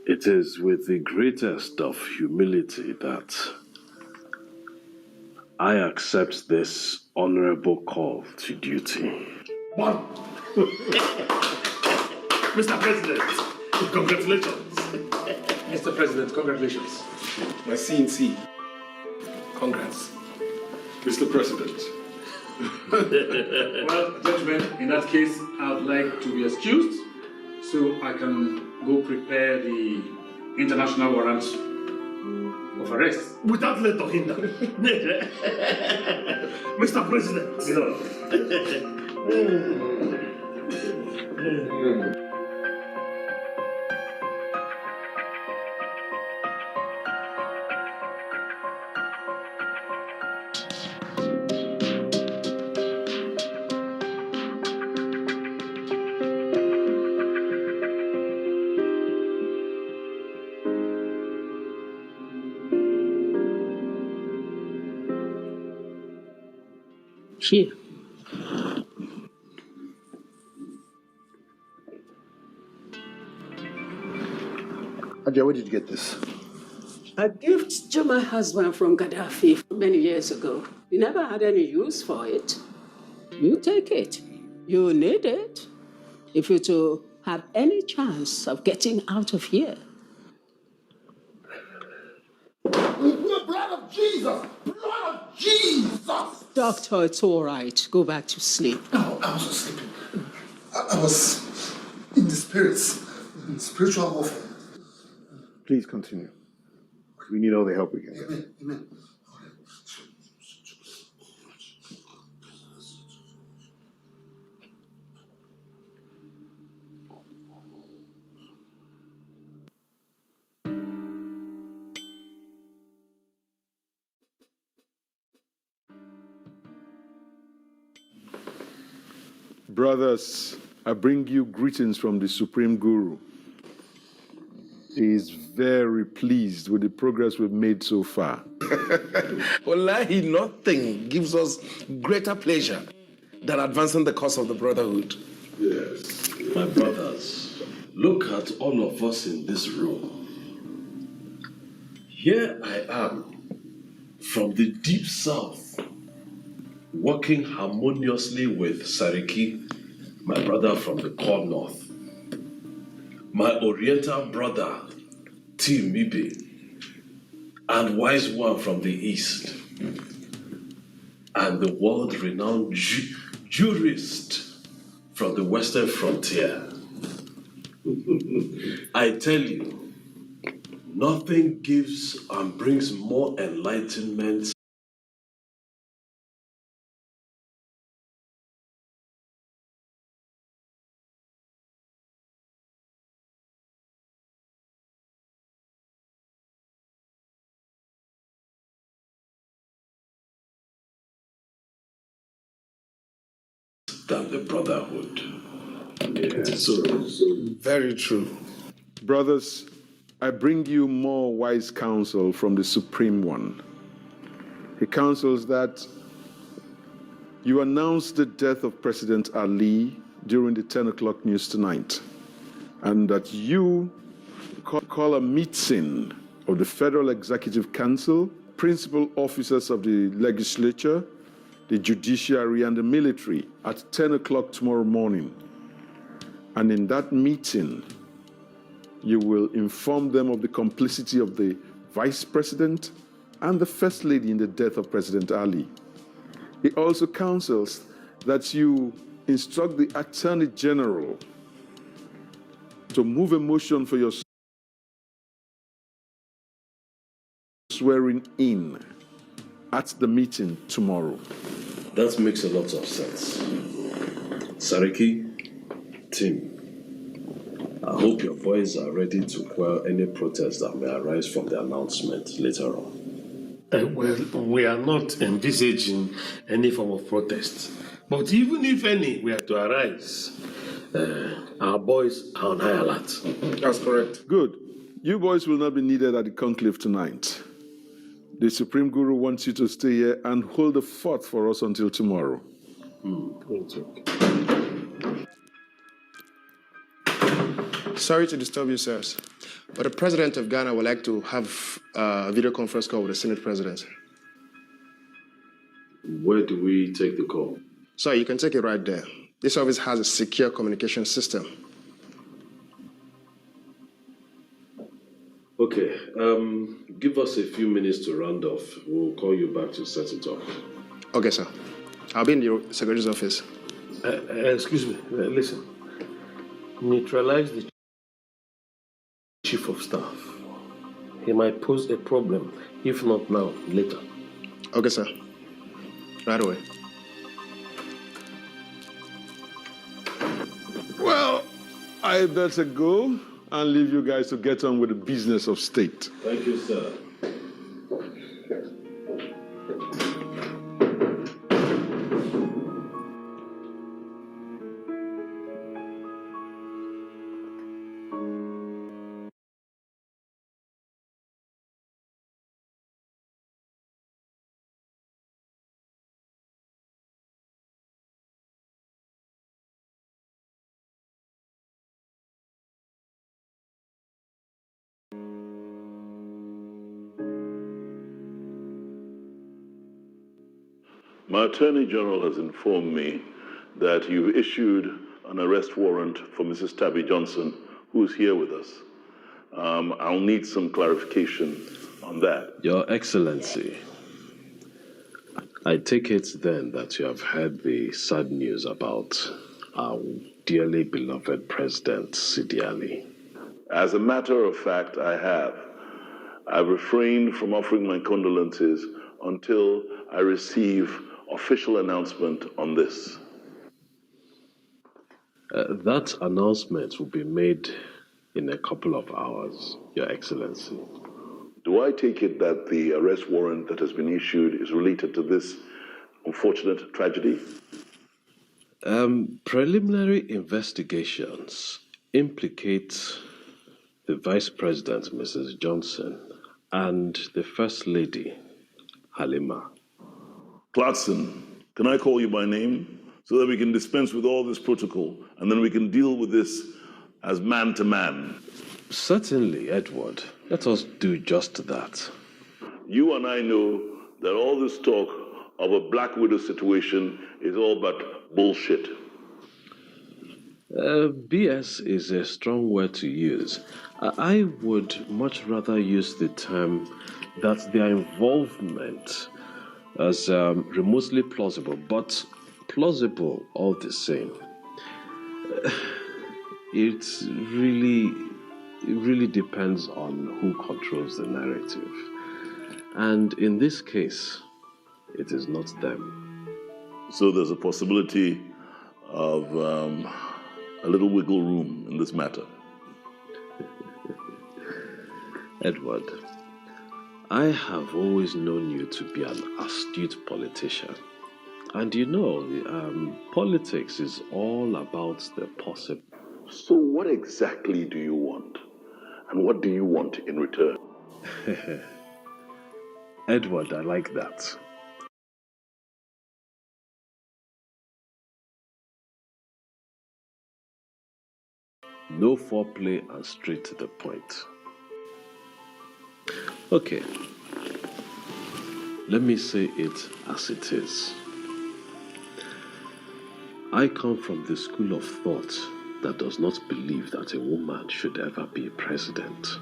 It is with the greatest of humility that I accept this honorable call to duty. One. Mr. President, congratulations. Mr. President, congratulations. My CNC, congrats. Mr. President. Well, gentlemen, in that case, I would like to be excused so I can go prepare the international warrant of arrest. Without let of hinder. Mr. President. Here. Ajay, where did you get this? A gift to my husband from Gaddafi many years ago. He never had any use for it. You take it. You need it. If you're to have any chance of getting out of here. The blood of Jesus! Blood of Jesus! Doctor, it's all right. Go back to sleep. No, I wasn't sleeping. I was in the spirits, in spiritual warfare. Please continue. We need all the help we can get. Amen. Amen. Brothers I bring you greetings from the Supreme Guru. He is very pleased with the progress we've made so far. Wallahi, nothing gives us greater pleasure than advancing the cause of the Brotherhood. Yes. My brothers, look at all of us in this room. Here I am, from the deep south, working harmoniously with Sariki, my brother from the core north, my oriental brother, Tim Mibe, and Wise One from the east, and the world-renowned jurist from the western frontier. I tell you, nothing gives and brings more enlightenment than the Brotherhood. Yes. Very true. Brothers, I bring you more wise counsel from the Supreme One. He counsels that you announce the death of President Ali during the 10 o'clock news tonight, and that you call a meeting of the Federal Executive Council, principal officers of the legislature, the judiciary, and the military at 10 o'clock tomorrow morning. And in that meeting, you will inform them of the complicity of the Vice President and the First Lady in the death of President Ali. He also counsels that you instruct the Attorney General to move a motion for your swearing in at the meeting tomorrow. That makes a lot of sense. Sariki, Tim, I hope your boys are ready to quell any protest that may arise from the announcement later on. Well, we are not envisaging any form of protest. But even if any were to arise, our boys are on high alert. That's correct. Good. You boys will not be needed at the conclave tonight. The Supreme Guru wants you to stay here and hold the fort for us until tomorrow. Sorry to disturb you, sirs, but the President of Ghana would like to have a video conference call with the Senate President. Where do we take the call? Sorry, you can take it right there. This office has a secure communication system. Okay, give us a few minutes to round off. We'll call you back to set it up. Okay, sir. I'll be in the Secretary's office. Excuse me, listen. Neutralize the Chief of Staff. He might pose a problem, if not now, later. Okay, sir. Right away. Well, I better go and leave you guys to get on with the business of state. Thank you, sir. My Attorney General has informed me that you've issued an arrest warrant for Mrs. Tabby Johnson, who is here with us. I'll need some clarification on that. Your Excellency, I take it then that you have heard the sad news about our dearly beloved President Sidi Ali. As a matter of fact, I have. I've refrained from offering my condolences until I receive official announcement on this. That announcement will be made in a couple of hours, Your Excellency. Do I take it that the arrest warrant that has been issued is related to this unfortunate tragedy? Preliminary investigations implicate the Vice President, Mrs. Johnson, and the First Lady, Halima. Clarkson, can I call you by name so that we can dispense with all this protocol and then we can deal with this as man to man? Certainly, Edward. Let us do just that. You and I know that all this talk of a Black Widow situation is all but bullshit. BS is a strong word to use. I would much rather use the term that their involvement is remotely plausible, but plausible all the same. It really depends on who controls the narrative. And in this case, it is not them. So there's a possibility of a little wiggle room in this matter. Edward, I have always known you to be an astute politician. And you know, politics is all about the possible. So what exactly do you want? And what do you want in return? Edward, I like that. No foreplay and straight to the point. Okay. Let me say it as it is. I come from the school of thought that does not believe that a woman should ever be president.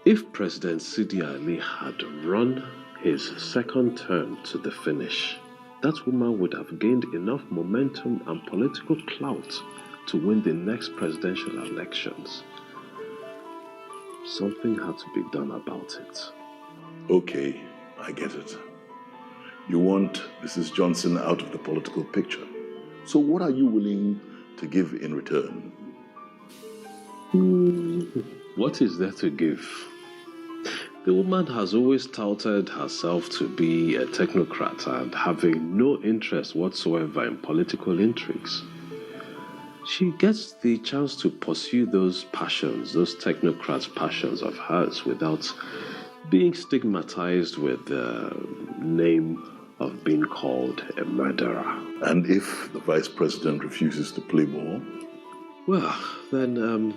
If President Sidi Ali had run his second term to the finish, that woman would have gained enough momentum and political clout to win the next presidential elections. Something had to be done about it. Okay, I get it. You want Mrs. Johnson out of the political picture. So what are you willing to give in return? What is there to give? The woman has always touted herself to be a technocrat and having no interest whatsoever in political intrigues. She gets the chance to pursue those passions, those technocrats' passions of hers without being stigmatized with the name of being called a murderer. And if the vice president refuses to play ball? Well, then,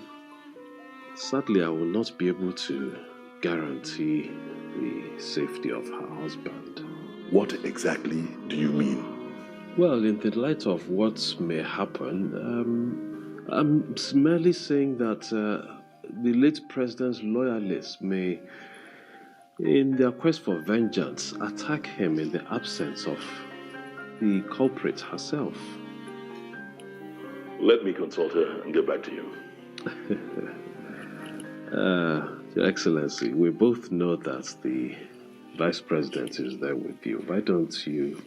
sadly, I will not be able to guarantee the safety of her husband. What exactly do you mean? Well, in the light of what may happen, I'm merely saying that the late president's loyalists may, in their quest for vengeance, attack him in the absence of the culprit herself. Let me consult her and get back to you. Your Excellency, we both know that the Vice President is there with you. Why don't you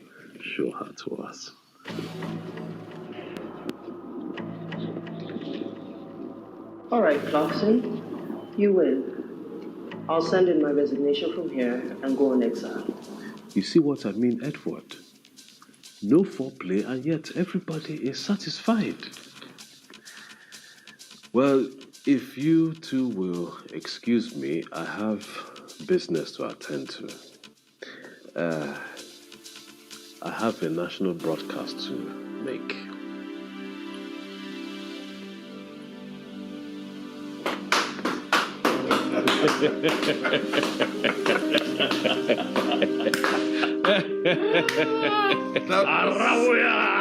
show her to us? All right, Clarkson, you win. I'll send in my resignation from here and go on exile. You see what I mean, Edward? No foreplay, and yet everybody is satisfied. Well, if you two will excuse me, I have business to attend to. I have a national broadcast to make.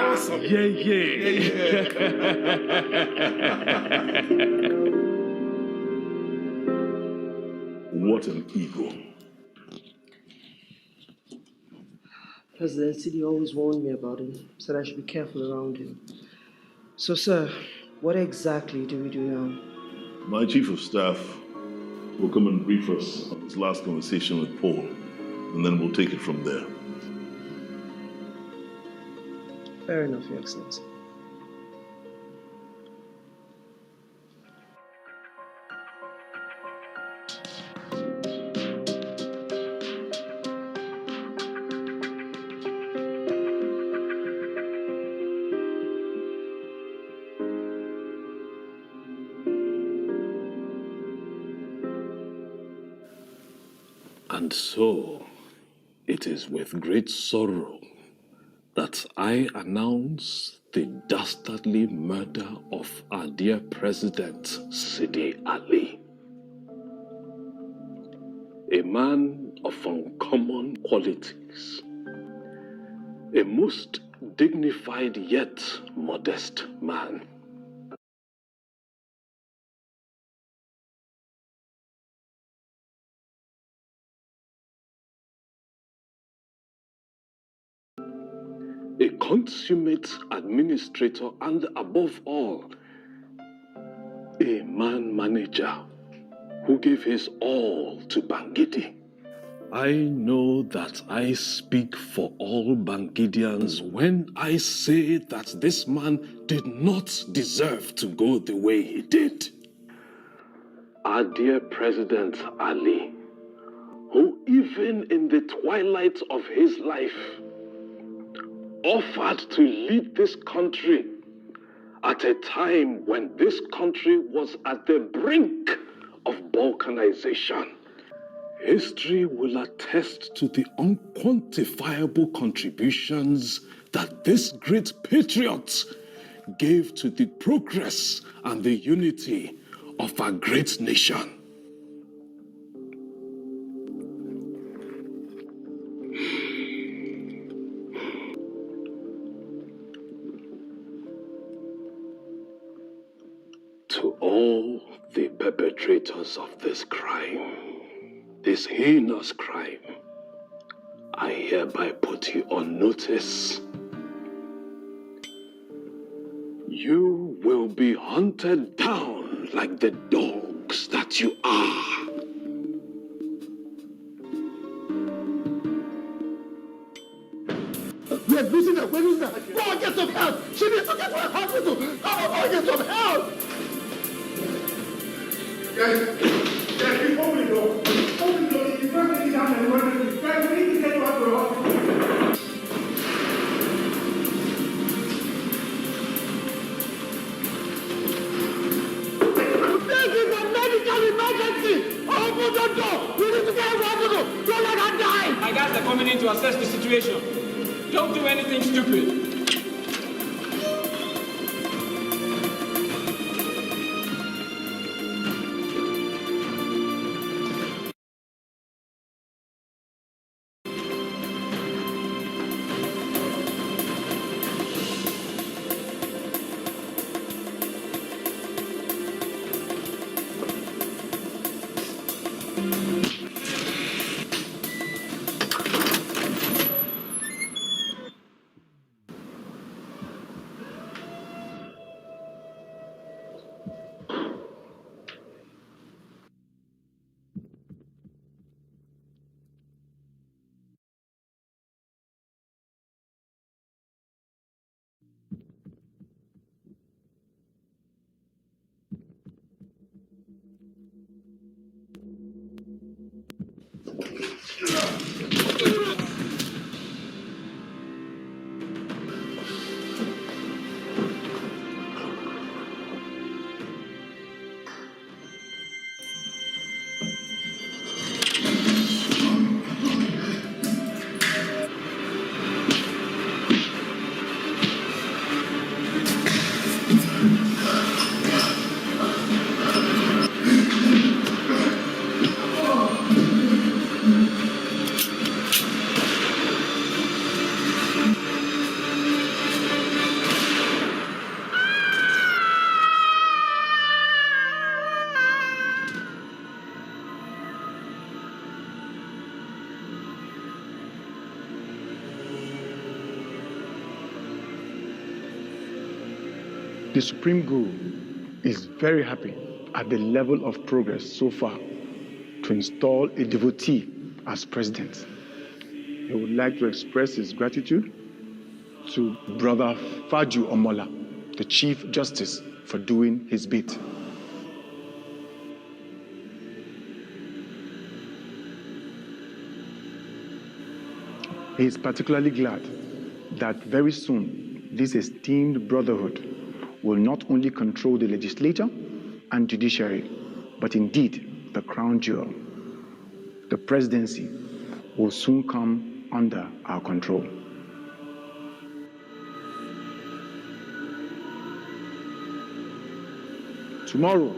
Awesome. Yeah. What an ego. President Sidi always warned me about him, said I should be careful around him. So, sir, what exactly do we do now? My chief of staff will come and brief us on his last conversation with Paul, and then we'll take it from there. Fair enough, Your Excellency. And so, it is with great sorrow that I announce the dastardly murder of our dear President Sidi Ali. A man of uncommon qualities, a most dignified yet modest man. A consummate administrator and above all, a man manager who gave his all to Bangidi. I know that I speak for all Bangidians when I say that this man did not deserve to go the way he did. Our dear President Ali, who even in the twilight of his life offered to lead this country at a time when this country was at the brink of balkanization. History will attest to the unquantifiable contributions that this great patriot gave to the progress and the unity of our great nation. To all the perpetrators of this crime, this heinous crime, I hereby put you on notice. You will be hunted down like the dogs that you are. We're losing her. We're losing her. Go and get some help. She needs to get to a hospital. Go and get some help. Guys, before we go, you can't take it down and run it. Guys, we need to get you out to the hospital. This is a medical emergency. Open the door. We need to get her to hospital. Don't let her die. My guys are coming in to assess the situation. Don't do anything stupid. The Supreme Guru is very happy at the level of progress so far to install a devotee as president. He would like to express his gratitude to Brother Faju Omola, the Chief Justice, for doing his bit. He is particularly glad that very soon this esteemed brotherhood will not only control the legislature and judiciary, but indeed the crown jewel, the presidency will soon come under our control. Tomorrow,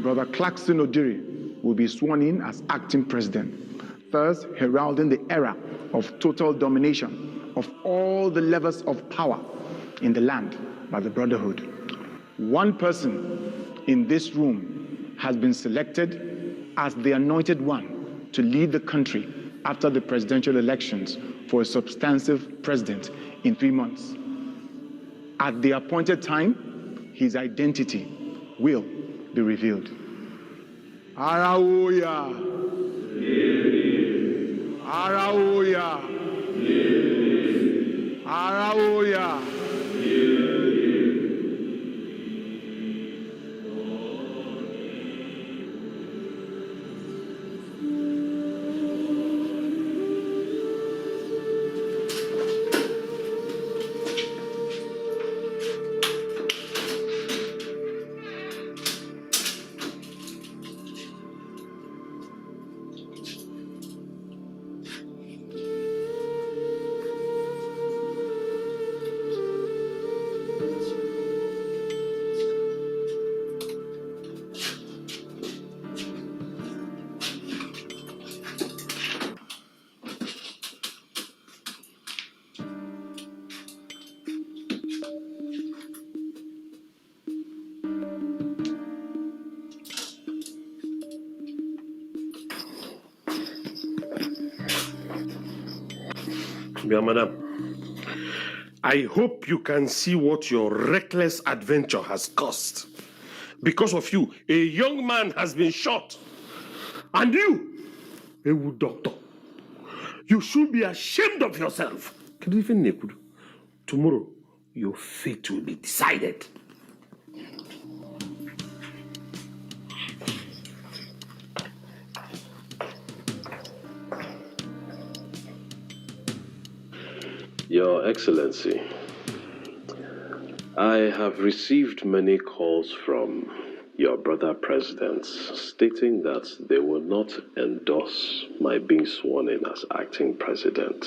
Brother Clarkson Odiri will be sworn in as acting president, thus heralding the era of total domination of all the levers of power in the land by the Brotherhood. One person in this room has been selected as the anointed one to lead the country after the presidential elections for a substantive president in 3 months. At the appointed time, his identity will be revealed. Hallelujah! Hallelujah! Hallelujah! Dear madam, I hope you can see what your reckless adventure has cost. Because of you, a young man has been shot. And you, a wood doctor, you should be ashamed of yourself. Tomorrow, your fate will be decided. Your Excellency, I have received many calls from your brother presidents stating that they will not endorse my being sworn in as acting president.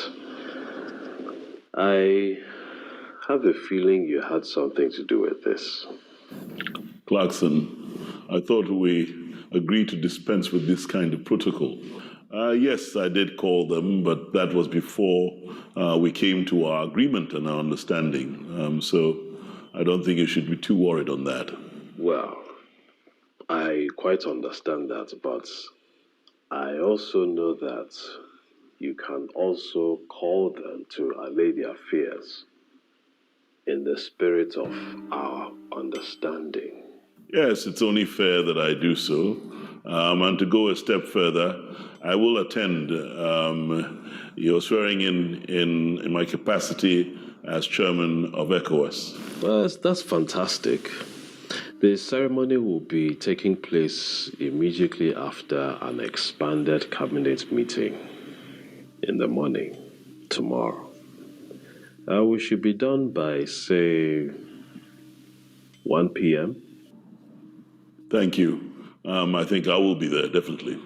I have a feeling you had something to do with this. Clarkson, I thought we agreed to dispense with this kind of protocol. Yes, I did call them, but that was before we came to our agreement and our understanding. So I don't think you should be too worried on that. Well, I quite understand that, but I also know that you can also call them to allay their fears in the spirit of our understanding. Yes, it's only fair that I do so. And to go a step further, I will attend your swearing in my capacity as chairman of ECOWAS. Well, that's fantastic. The ceremony will be taking place immediately after an expanded cabinet meeting in the morning, tomorrow. We should be done by, say, 1 p.m. Thank you. I think I will be there, definitely.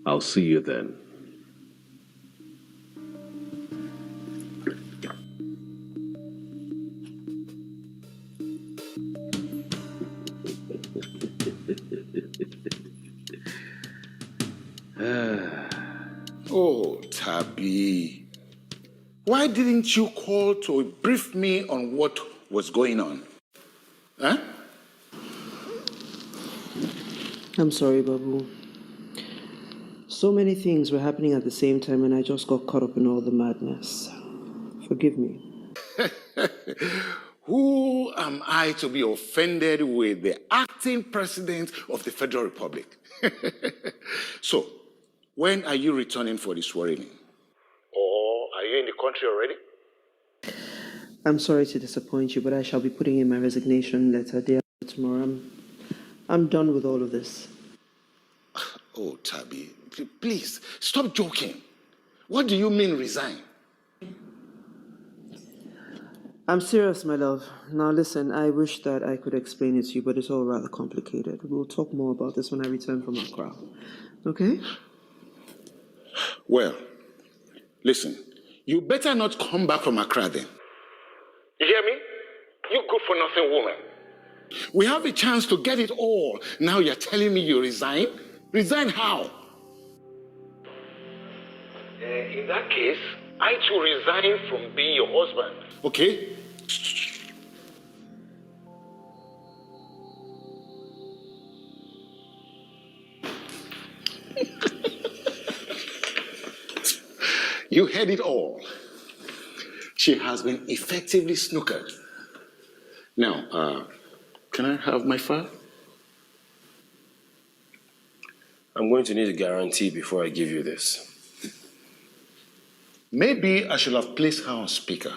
I'll see you then. Oh, Tabi. Why didn't you call to brief me on what was going on? Huh? I'm sorry, Babu. So many things were happening at the same time and I just got caught up in all the madness. Forgive me. Who am I to be offended with the acting president of the Federal Republic? So, when are you returning for the swearing-in? Or are you in the country already? I'm sorry to disappoint you, but I shall be putting in my resignation letter day after tomorrow. I'm done with all of this. Oh, Tabi, please, stop joking. What do you mean resign? I'm serious, my love. Now listen, I wish that I could explain it to you, but it's all rather complicated. We'll talk more about this when I return from Accra. Okay? Well, listen, you better not come back from Accra then. You hear me? You good for nothing woman. We have a chance to get it all. Now you're telling me you resign? Resign how? In that case, I too resign from being your husband. Okay? You heard it all. She has been effectively snookered. Now, can I have my file? I'm going to need a guarantee before I give you this. Maybe I should have placed her on speaker.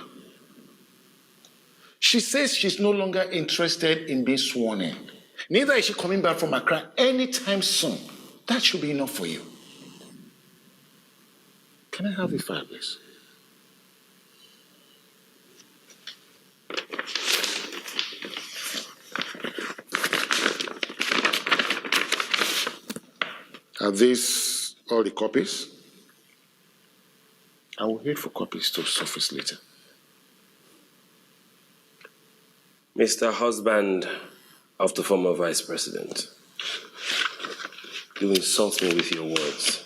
She says she's no longer interested in being sworn in. Neither is she coming back from Accra anytime soon. That should be enough for you. Can I have your file, please? Are these all the copies? I will wait for copies to surface later. Mr. Husband of the former Vice President, you insult me with your words.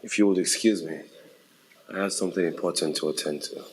If you would excuse me, I have something important to attend to.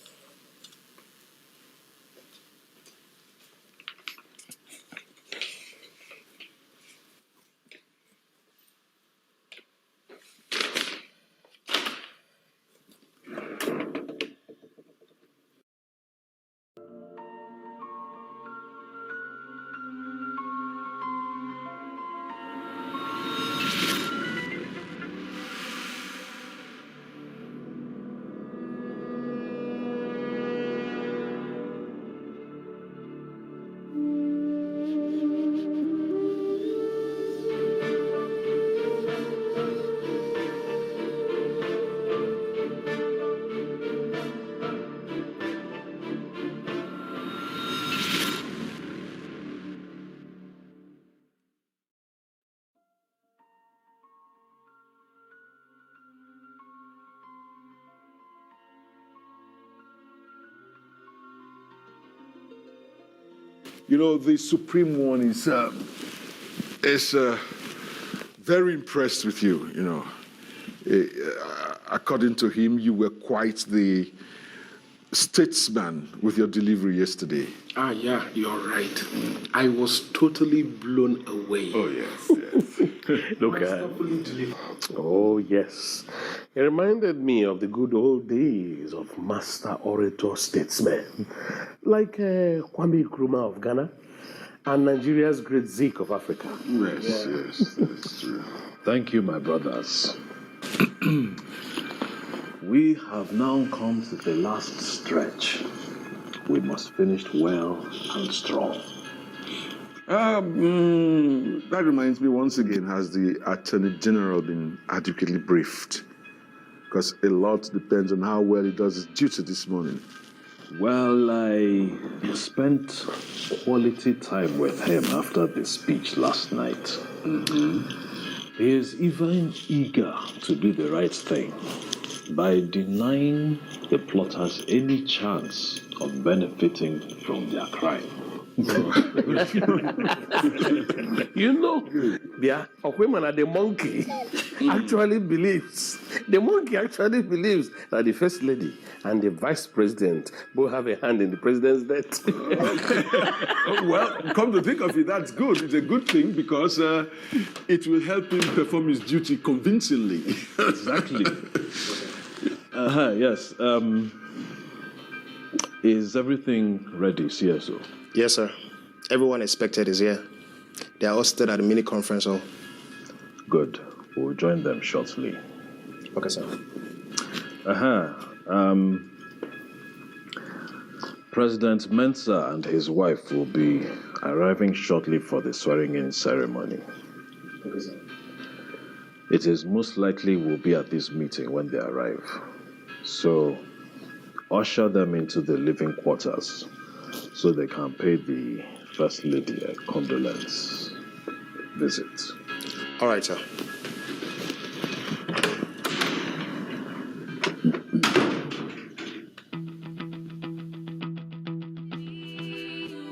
You know, the Supreme One is very impressed with you, you know. According to him, you were quite the statesman with your delivery yesterday. Ah, yeah, you're right. I was totally blown away. Oh, yes. Look at Oh, yes. It reminded me of the good old days of master orator statesmen like Kwame Nkrumah of Ghana and Nigeria's great Zeke of Africa. Yes, that's true. Thank you, my brothers. We have now come to the last stretch. We must finish well and strong. That reminds me once again, has the Attorney General been adequately briefed? Because a lot depends on how well he does his duty this morning. Well, I spent quality time with him after the speech last night. He is even eager to do the right thing by denying the plotters any chance of benefiting from their crime. You know, the monkey actually believes, that the First Lady and the Vice President both have a hand in the President's death. Well, come to think of it, that's good. It's a good thing because it will help him perform his duty convincingly. Exactly. Yes. Is everything ready, CSO? Yes, sir. Everyone expected is here. They are all stood at the mini conference hall. Good. We'll join them shortly. Okay, sir. President Mensah and his wife will be arriving shortly for the swearing-in ceremony. Okay, sir. It is most likely we'll be at this meeting when they arrive. So, usher them into the living quarters so they can pay the First Lady a condolence visit. All right, sir.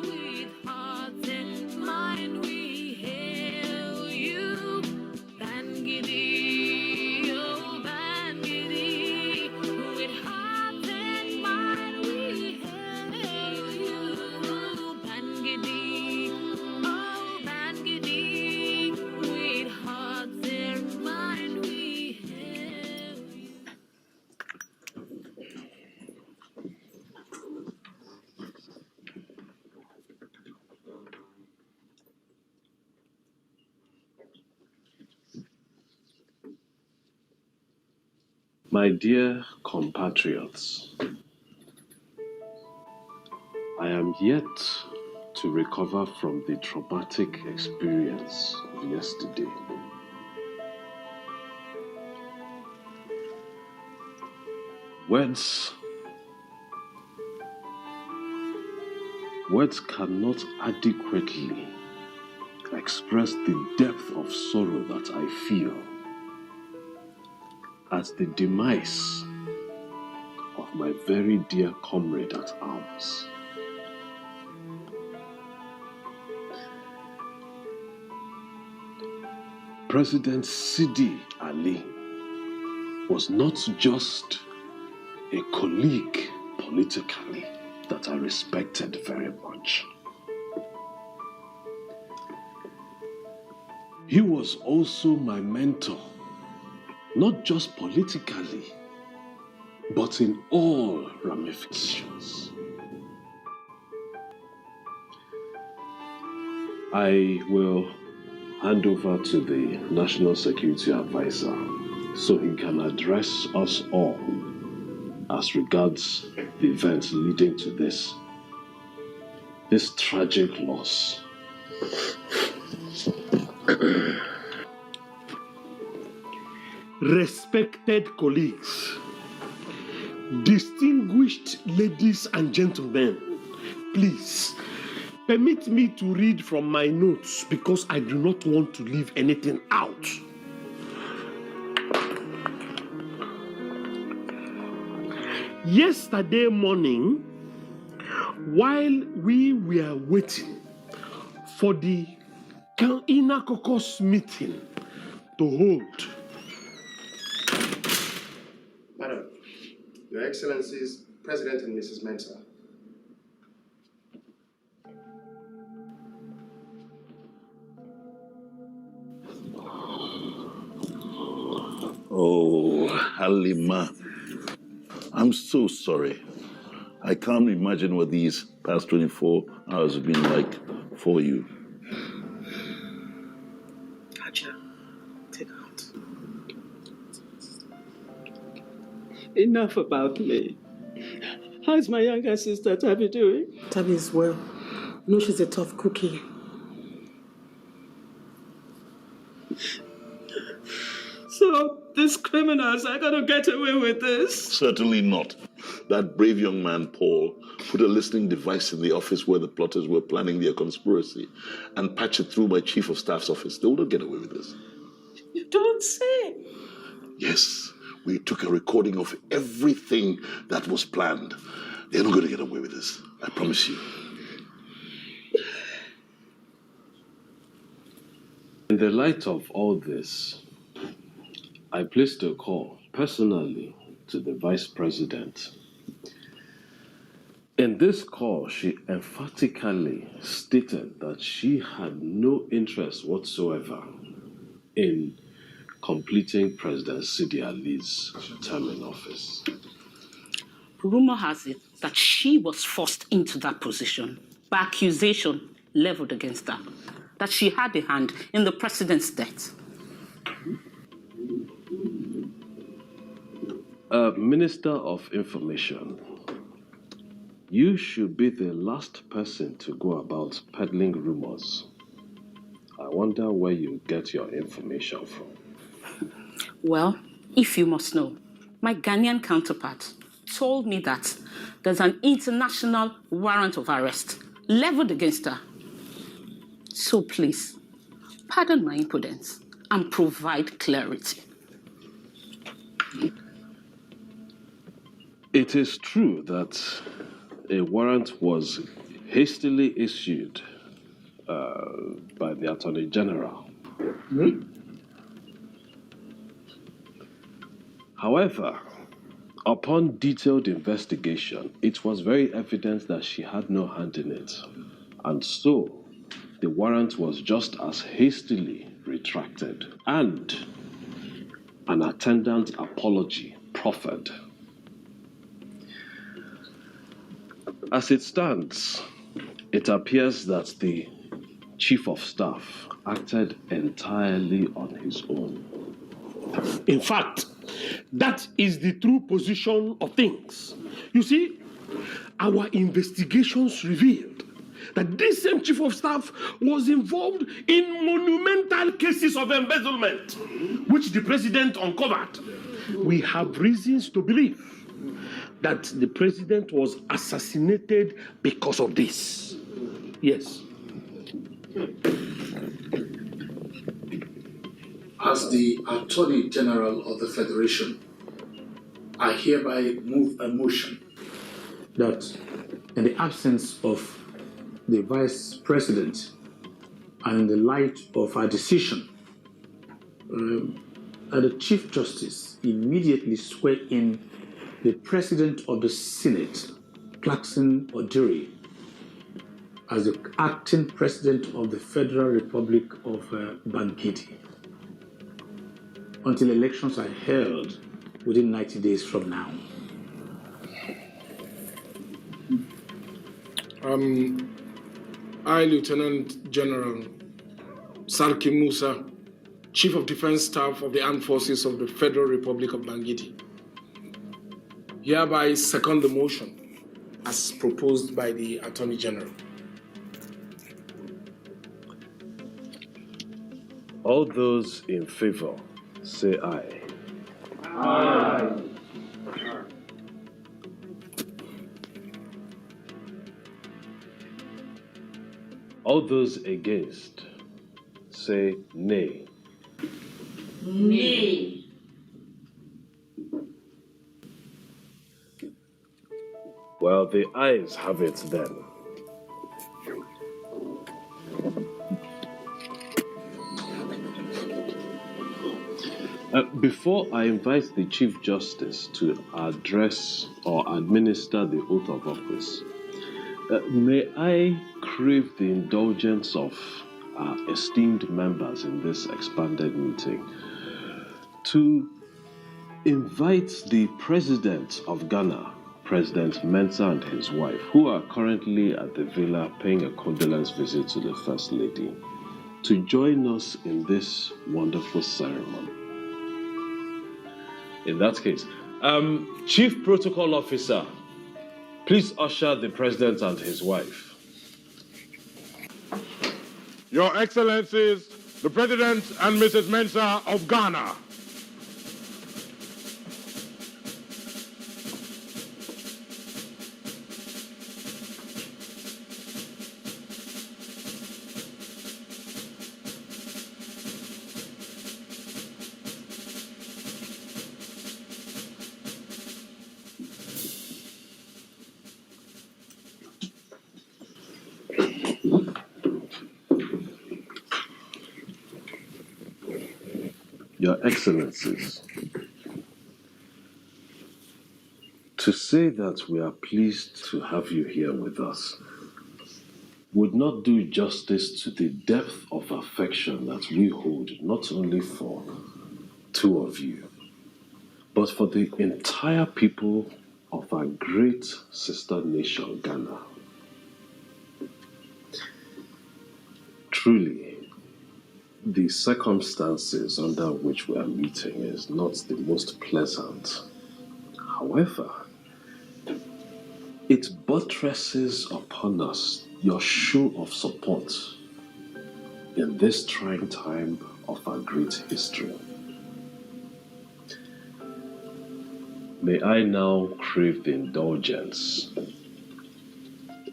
With hearts and mind we hail you, Bangidi, oh Bangidi. With hearts and mind we hail you, Bangidi, oh Bangidi. With hearts and mind we hail you. My dear compatriots, I am yet to recover from the traumatic experience of yesterday. Words cannot adequately express the depth of sorrow that I feel at the demise of my very dear comrade at arms. President Sidi Ali was not just a colleague politically that I respected very much. He was also my mentor, not just politically, but in all ramifications. I will hand over to the National Security Advisor so he can address us all as regards the events leading to this tragic loss. Respected colleagues, distinguished ladies and gentlemen, please permit me to read from my notes because I do not want to leave anything out. Yesterday morning, while we were waiting for the inner caucus meeting to hold, Madam, Your Excellencies, President and Mrs. Mensah. Oh, Halima. I'm so sorry. I can't imagine what these past 24 hours have been like for you. Acha, take out. Enough about me. How's my younger sister Tabby doing? Tabby is well. No, she's a tough cookie. So these criminals are going to get away with this? Certainly not. That brave young man, Paul, put a listening device in the office where the plotters were planning their conspiracy and patched it through my chief of staff's office. They will not get away with this. You don't say. Yes, we took a recording of everything that was planned. They're not going to get away with this. I promise you. In the light of all this, I placed a call personally to the Vice President. In this call, she emphatically stated that she had no interest whatsoever in completing President Sidi Ali's term in office. Rumor has it that she was forced into that position by accusation leveled against her, that she had a hand in the president's death. Minister of Information, you should be the last person to go about peddling rumors. I wonder where you get your information from. Well, if you must know, my Ghanaian counterpart told me that there's an international warrant of arrest leveled against her So please, pardon my impudence and provide clarity. It is true that a warrant was hastily issued by the Attorney General. However, upon detailed investigation, it was very evident that she had no hand in it. And so, the warrant was just as hastily retracted and an attendant apology proffered. As it stands, it appears that the Chief of Staff acted entirely on his own. In fact, that is the true position of things. You see, our investigations revealed that this same Chief of Staff was involved in monumental cases of embezzlement, which the President uncovered. We have reasons to believe that the President was assassinated because of this. Yes. As the Attorney General of the Federation, I hereby move a motion that in the absence of the Vice President and in the light of our decision, that the Chief Justice immediately swear in the President of the Senate, Clarkson Odiri, as the acting President of the Federal Republic of Bangladesh, until elections are held within 90 days from now. I, Lieutenant General Sarki Musa, Chief of Defense Staff of the Armed Forces of the Federal Republic of Bangladesh, hereby second the motion as proposed by the Attorney General. All those in favor, say aye. Aye. All those against, say nay. Nay. Well, the ayes have it then. Before I invite the Chief Justice to address or administer the oath of office, may I crave the indulgence of our esteemed members in this expanded meeting to invite the President of Ghana, President Mensah, and his wife, who are currently at the villa paying a condolence visit to the First Lady, to join us in this wonderful ceremony. In that case, Chief Protocol Officer, please usher the President and his wife. Your Excellencies, the President and Mrs. Mensah of Ghana. Your Excellencies, to say that we are pleased to have you here with us would not do justice to the depth of affection that we hold not only for two of you, but for the entire people of our great sister nation, Ghana. Truly, the circumstances under which we are meeting is not the most pleasant. However, it buttresses upon us your show of support in this trying time of our great history. May I now crave the indulgence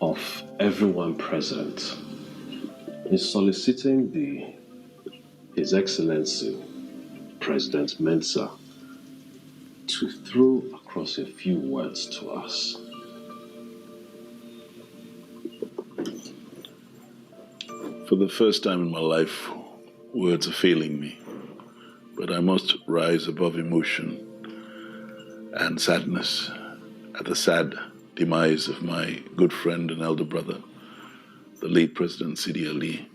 of everyone present is soliciting His Excellency President Mensah to throw across a few words to us. For the first time in my life, words are failing me, but I must rise above emotion and sadness at the sad demise of my good friend and elder brother, the late President Sidi Ali.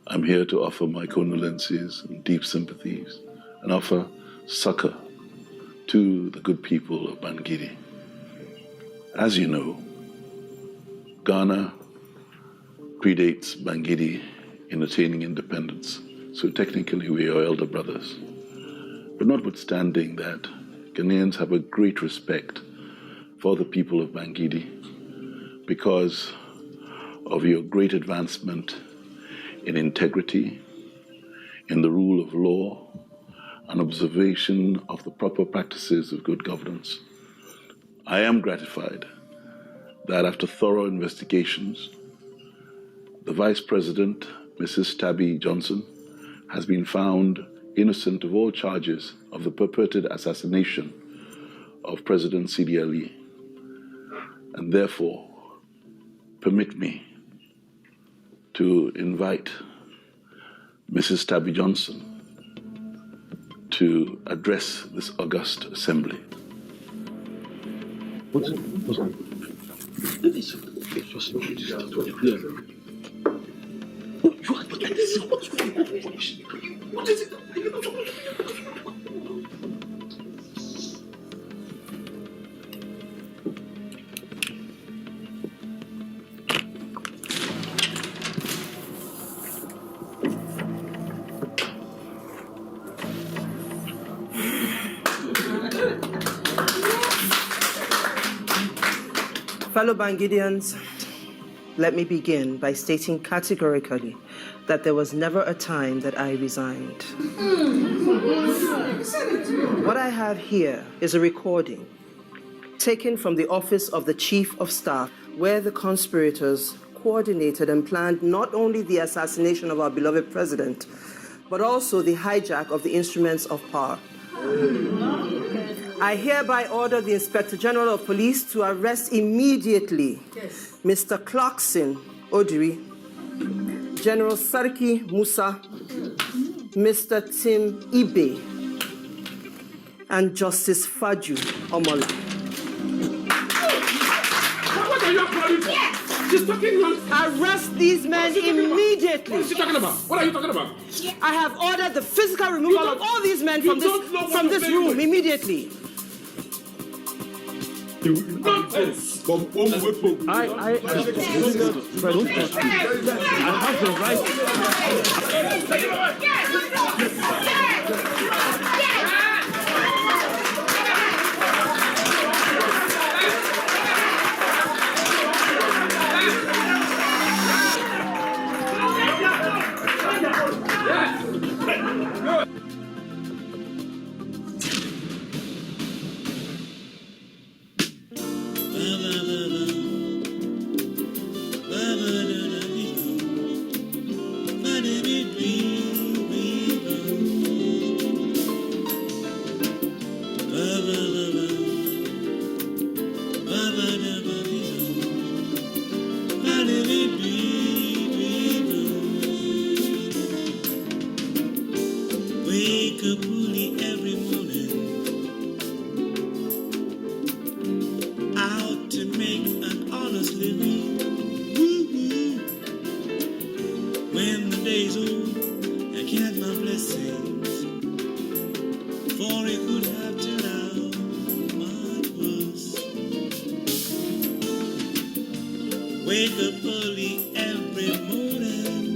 I'm here to offer my condolences and deep sympathies and offer succor to the good people of Bangidi. As you know, Ghana predates Bangidi in attaining independence, so technically we are elder brothers. But notwithstanding that, Ghanaians have a great respect for the people of Bangidi because of your great advancement in integrity, in the rule of law, and observation of the proper practices of good governance. I am gratified that after thorough investigations, the Vice President, Mrs. Tabby Johnson, has been found innocent of all charges of the purported assassination of President Sidi Ali. And therefore, permit me to invite Mrs. Tabby Johnson to address this august assembly. What is it? Fellow Bangidians, let me begin by stating categorically that there was never a time that I resigned. What I have here is a recording taken from the office of the Chief of Staff, where the conspirators coordinated and planned not only the assassination of our beloved president, but also the hijack of the instruments of power. I hereby order the Inspector General of Police to arrest immediately Mr. Clarkson Odiri, General Sarki Musa, Mr. Tim Ibe, and Justice Faju Omola. What are you calling for? She's talking nonsense. Arrest these men immediately. What is she talking about? What are you talking about? I have ordered the physical removal of all these men from this room immediately. Nonsense! I have the right. Wake up early every morning, out to make an honest living. Woo-hoo. When the day's old, I count my blessings, for it could have turned out much worse. Wake up early every morning,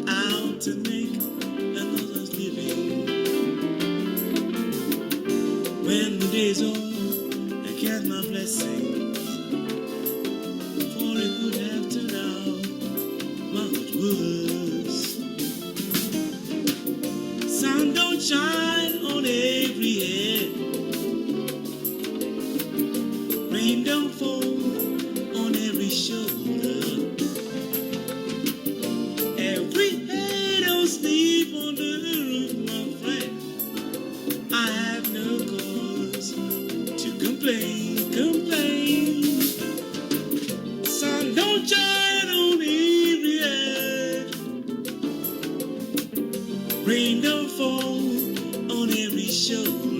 out to make another's living. When the day's over, I count my blessings, for it could have turned out much worse. Sun don't shine on every head, rain don't fall on every shoulder. Don't shine on every edge. Rain don't fall on every shoulder.